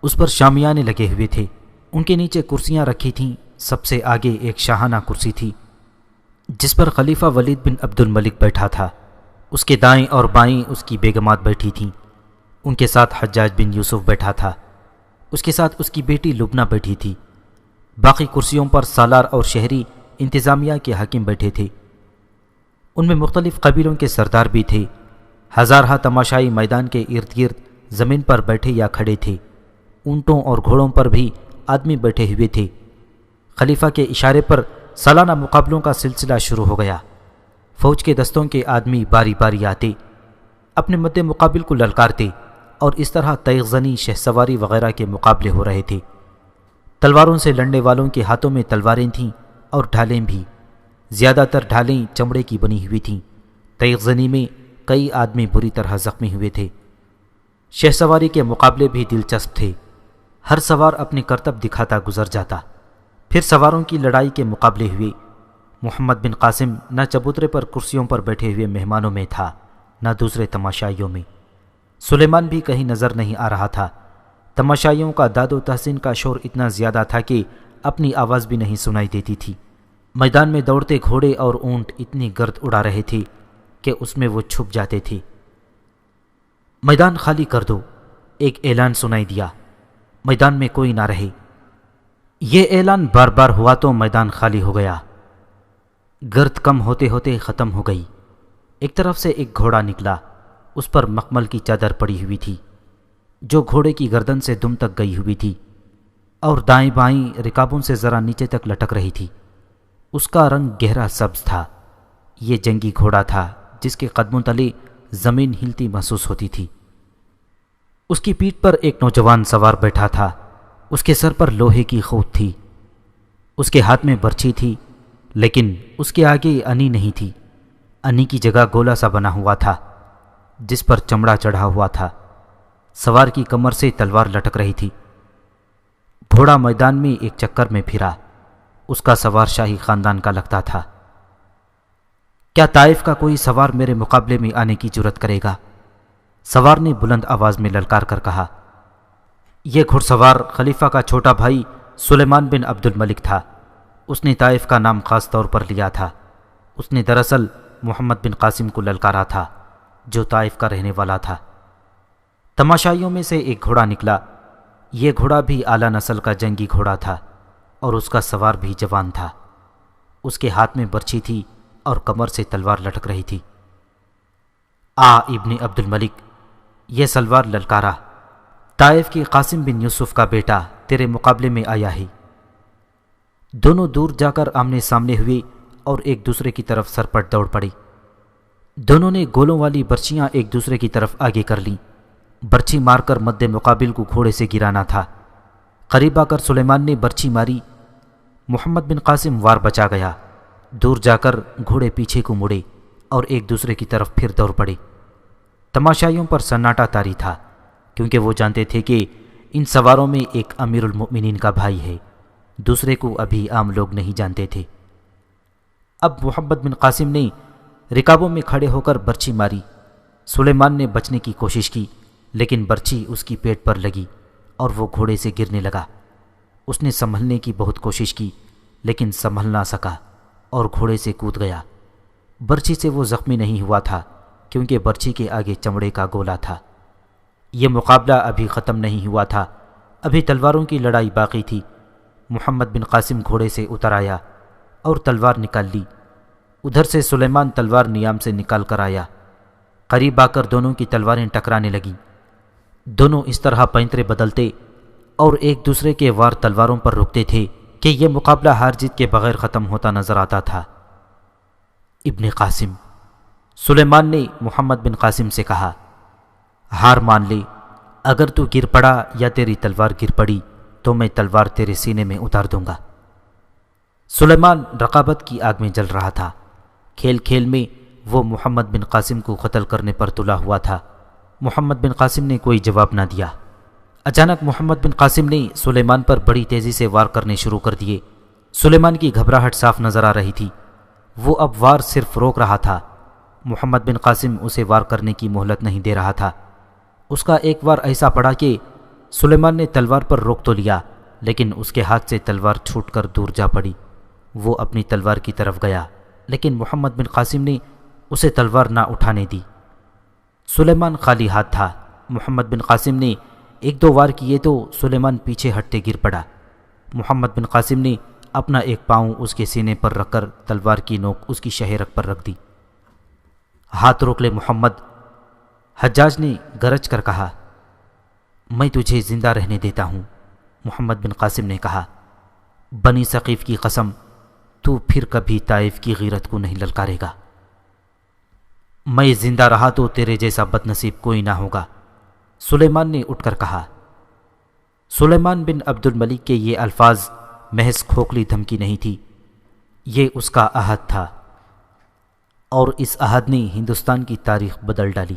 اس پر شامیانے لگے ہوئے تھے، ان کے نیچے کرسیاں رکھی تھیں۔ سب سے آگے ایک شاہانہ کرسی تھی جس پر خلیفہ ولید بن عبد الملک بیٹھا تھا۔ اس کے دائیں اور بائیں اس کی بیگمات بیٹھی تھیں۔ ان کے ساتھ حجاج بن یوسف بیٹھا تھا، اس کے ساتھ اس کی بیٹی لبنہ بیٹھی تھی۔ باقی کرسیوں پر سالار اور شہری انتظامیہ کے حاکم بیٹھے تھے۔ ان میں مختلف قبیلوں کے سردار بھی تھے۔ ہزارہ تماشائی میدان کے ارد گرد زمین پر بیٹھے یا کھڑے تھے۔ اونٹوں اور گھوڑوں پر بھی آدمی بیٹھے ہوئے تھے۔ خلیفہ کے اشارے پر سالانہ مقابلوں کا سلسلہ شروع ہو گیا۔ فوج کے دستوں کے آدمی باری باری آتے، اپنے مد مقابل کو للکارتے، اور اس طرح تیغ زنی، شہ سواری وغیرہ کے مقابلے ہو رہے تھے۔ تلواروں سے لڑنے والوں کے ہاتھوں میں تلواریں تھیں اور ڈھالیں بھی۔ زیادہ تر ڈھالیں چمڑے کی بنی ہوئی تھیں۔ تیغ زنی میں کئی آدمی بری طرح زخمی ہوئے تھے۔ شہ سواری کے مقابلے بھی دلچسپ تھے۔ ہر سوار اپنے کرتب دکھاتا گزر جاتا۔ پھر سواروں کی لڑائی کے مقابلے ہوئے۔ محمد بن قاسم نہ چبوترے پر کرسیوں پر بیٹھے ہوئے مہمانوں میں تھا، نہ دوسرے تماشائیوں میں۔ سلیمان بھی کہیں نظر نہیں آ رہا تھا۔ تماشائیوں کا داد و تحسین کا شور اتنا زیادہ تھا کہ اپنی آواز بھی نہیں سنائی دیتی تھی۔ میدان میں دوڑتے گھوڑے اور اونٹ اتنی گرد اڑا رہے تھے کہ اس میں وہ چھپ جاتے تھے۔ میدان خالی کر دو، ایک اعلان سنائی دیا۔ میدان میں کوئی نہ رہے۔ یہ اعلان بار بار ہوا تو میدان خالی ہو گیا۔ گرد کم ہوتے ہوتے ختم ہو گئی۔ ایک طرف سے ایک گھوڑا نکلا، اس پر مخمل کی چادر پڑی ہوئی تھی جو گھوڑے کی گردن سے دم تک گئی ہوئی تھی اور دائیں بائیں رکابوں سے ذرا نیچے تک لٹک رہی تھی۔ اس کا رنگ گہرا سبز تھا۔ یہ جنگی گھوڑا تھا جس کے قدموں تلے زمین ہلتی محسوس ہوتی تھی۔ اس کی پیٹھ پر ایک نوجوان سوار بیٹھا تھا۔ اس کے سر پر لوہے کی خود تھی۔ اس کے ہاتھ میں برچھی تھی، لیکن اس کے آگے انی نہیں تھی۔ انی کی جگہ گولا سا بنا ہوا تھا جس پر چمڑا چڑھا ہوا تھا۔ سوار کی کمر سے تلوار لٹک رہی تھی۔ گھوڑا میدان میں ایک چکر میں پھرا۔ اس کا سوار شاہی خاندان کا لگتا تھا۔ کیا طائف کا کوئی سوار میرے مقابلے میں آنے کی جرت کرے گا؟ سوار نے بلند آواز میں للکار کر کہا۔ یہ گھڑ سوار خلیفہ کا چھوٹا بھائی سلیمان بن عبد الملک تھا۔ اس نے طائف کا نام خاص طور پر لیا تھا۔ اس نے دراصل محمد بن قاسم کو للکارا تھا جو طائف کا رہنے والا تھا۔ تماشائیوں میں سے ایک گھوڑا نکلا۔ یہ گھوڑا بھی اعلیٰ نسل کا جنگی گھوڑا تھا اور اس کا سوار بھی جوان تھا۔ اس کے ہاتھ میں برچھی تھی اور کمر سے تلوار لٹک رہی تھی۔ آ ابن عبد الملک، یہ سلوار للکارا، طائف کے قاسم بن یوسف کا بیٹا تیرے مقابلے میں آیا ہے۔ دونوں دور جا کر آمنے سامنے ہوئے اور ایک دوسرے کی طرف سرپٹ دوڑ پڑے۔ دونوں نے گولوں والی برچیاں ایک دوسرے کی طرف آگے کر لیں۔ برچھی مار کر مد مقابل کو گھوڑے سے گرانا تھا۔ قریب آ کر سلیمان نے برچھی ماری۔ محمد بن قاسم وار بچا گیا۔ دور جا کر گھوڑے پیچھے کو مڑے اور ایک دوسرے کی طرف پھر دوڑ پڑے۔ تماشائیوں پر سناٹا طاری تھا، کیونکہ وہ جانتے تھے کہ ان سواروں میں ایک امیر المؤمنین کا بھائی ہے، دوسرے کو ابھی عام لوگ نہیں جانتے تھے۔ اب محمد بن قاسم نے رکابوں میں کھڑے ہو کر برچھی ماری۔ سلیمان نے بچنے کی کوشش کی، لیکن برچھی اس کی پیٹ پر لگی اور وہ گھوڑے سے گرنے لگا۔ اس نے سنبھلنے کی بہت کوشش کی، لیکن سنبھل نہ سکا اور گھوڑے سے کود گیا۔ برچھی سے وہ زخمی نہیں ہوا تھا، کیونکہ برچھی کے آگے چمڑے کا گولا تھا۔ یہ مقابلہ ابھی ختم نہیں ہوا تھا، ابھی تلواروں کی لڑائی باقی تھی۔ محمد بن قاسم گھوڑے سے اتر آیا اور تلوار نکال لی۔ ادھر سے سلیمان تلوار نیام سے نکال کر آیا۔ قریب آ کر دونوں کی تلواریں ٹکرانے لگیں۔ دونوں اس طرح پینترے بدلتے اور ایک دوسرے کے وار تلواروں پر رکتے تھے کہ یہ مقابلہ ہار جیت کے بغیر ختم ہوتا نظر آتا تھا۔ ابن قاسم، سلیمان نے محمد بن قاسم سے کہا، ہار مان لے، اگر تو گر پڑا یا تیری تلوار گر پڑی تو میں تلوار تیرے سینے میں اتار دوں گا۔ سلیمان رقابت کی آگ میں جل رہا تھا۔ کھیل کھیل میں وہ محمد بن قاسم کو قتل کرنے پر تلا ہوا تھا۔ محمد بن قاسم نے کوئی جواب نہ دیا۔ اچانک محمد بن قاسم نے سلیمان پر بڑی تیزی سے وار کرنے شروع کر دیے۔ سلیمان کی گھبراہٹ صاف نظر آ رہی تھی۔ وہ اب وار صرف روک رہا تھا۔ محمد بن قاسم اسے وار کرنے کی مہلت نہیں دے رہا تھا۔ اس کا ایک وار ایسا پڑا کہ سلیمان نے تلوار پر روک تو لیا، لیکن اس کے ہاتھ سے تلوار چھوٹ کر دور جا پڑی۔ وہ اپنی تلوار کی طرف گیا، لیکن محمد بن قاسم نے اسے تلوار نہ اٹھانے دی۔ سلیمان خالی ہاتھ تھا۔ محمد بن قاسم نے ایک دو وار کیے تو سلیمان پیچھے ہٹتے گر پڑا۔ محمد بن قاسم نے اپنا ایک پاؤں اس کے سینے پر رکھ کر تلوار کی نوک اس کی شہرک پر رکھ دی۔ ہاتھ روک لے محمد، حجاج نے گرج کر کہا۔ میں تجھے زندہ رہنے دیتا ہوں۔ محمد بن قاسم نے کہا، بنی ثقیف کی قسم، تو پھر کبھی طائف کی غیرت کو نہیں للکارے گا۔ میں زندہ رہا تو تیرے جیسا بد نصیب کوئی نہ ہوگا، سلیمان نے اٹھ کر کہا۔ سلیمان بن عبد الملک کے یہ الفاظ محض کھوکھلی دھمکی نہیں تھی، یہ اس کا عہد تھا، اور اس عہد نے ہندوستان کی تاریخ بدل ڈالی۔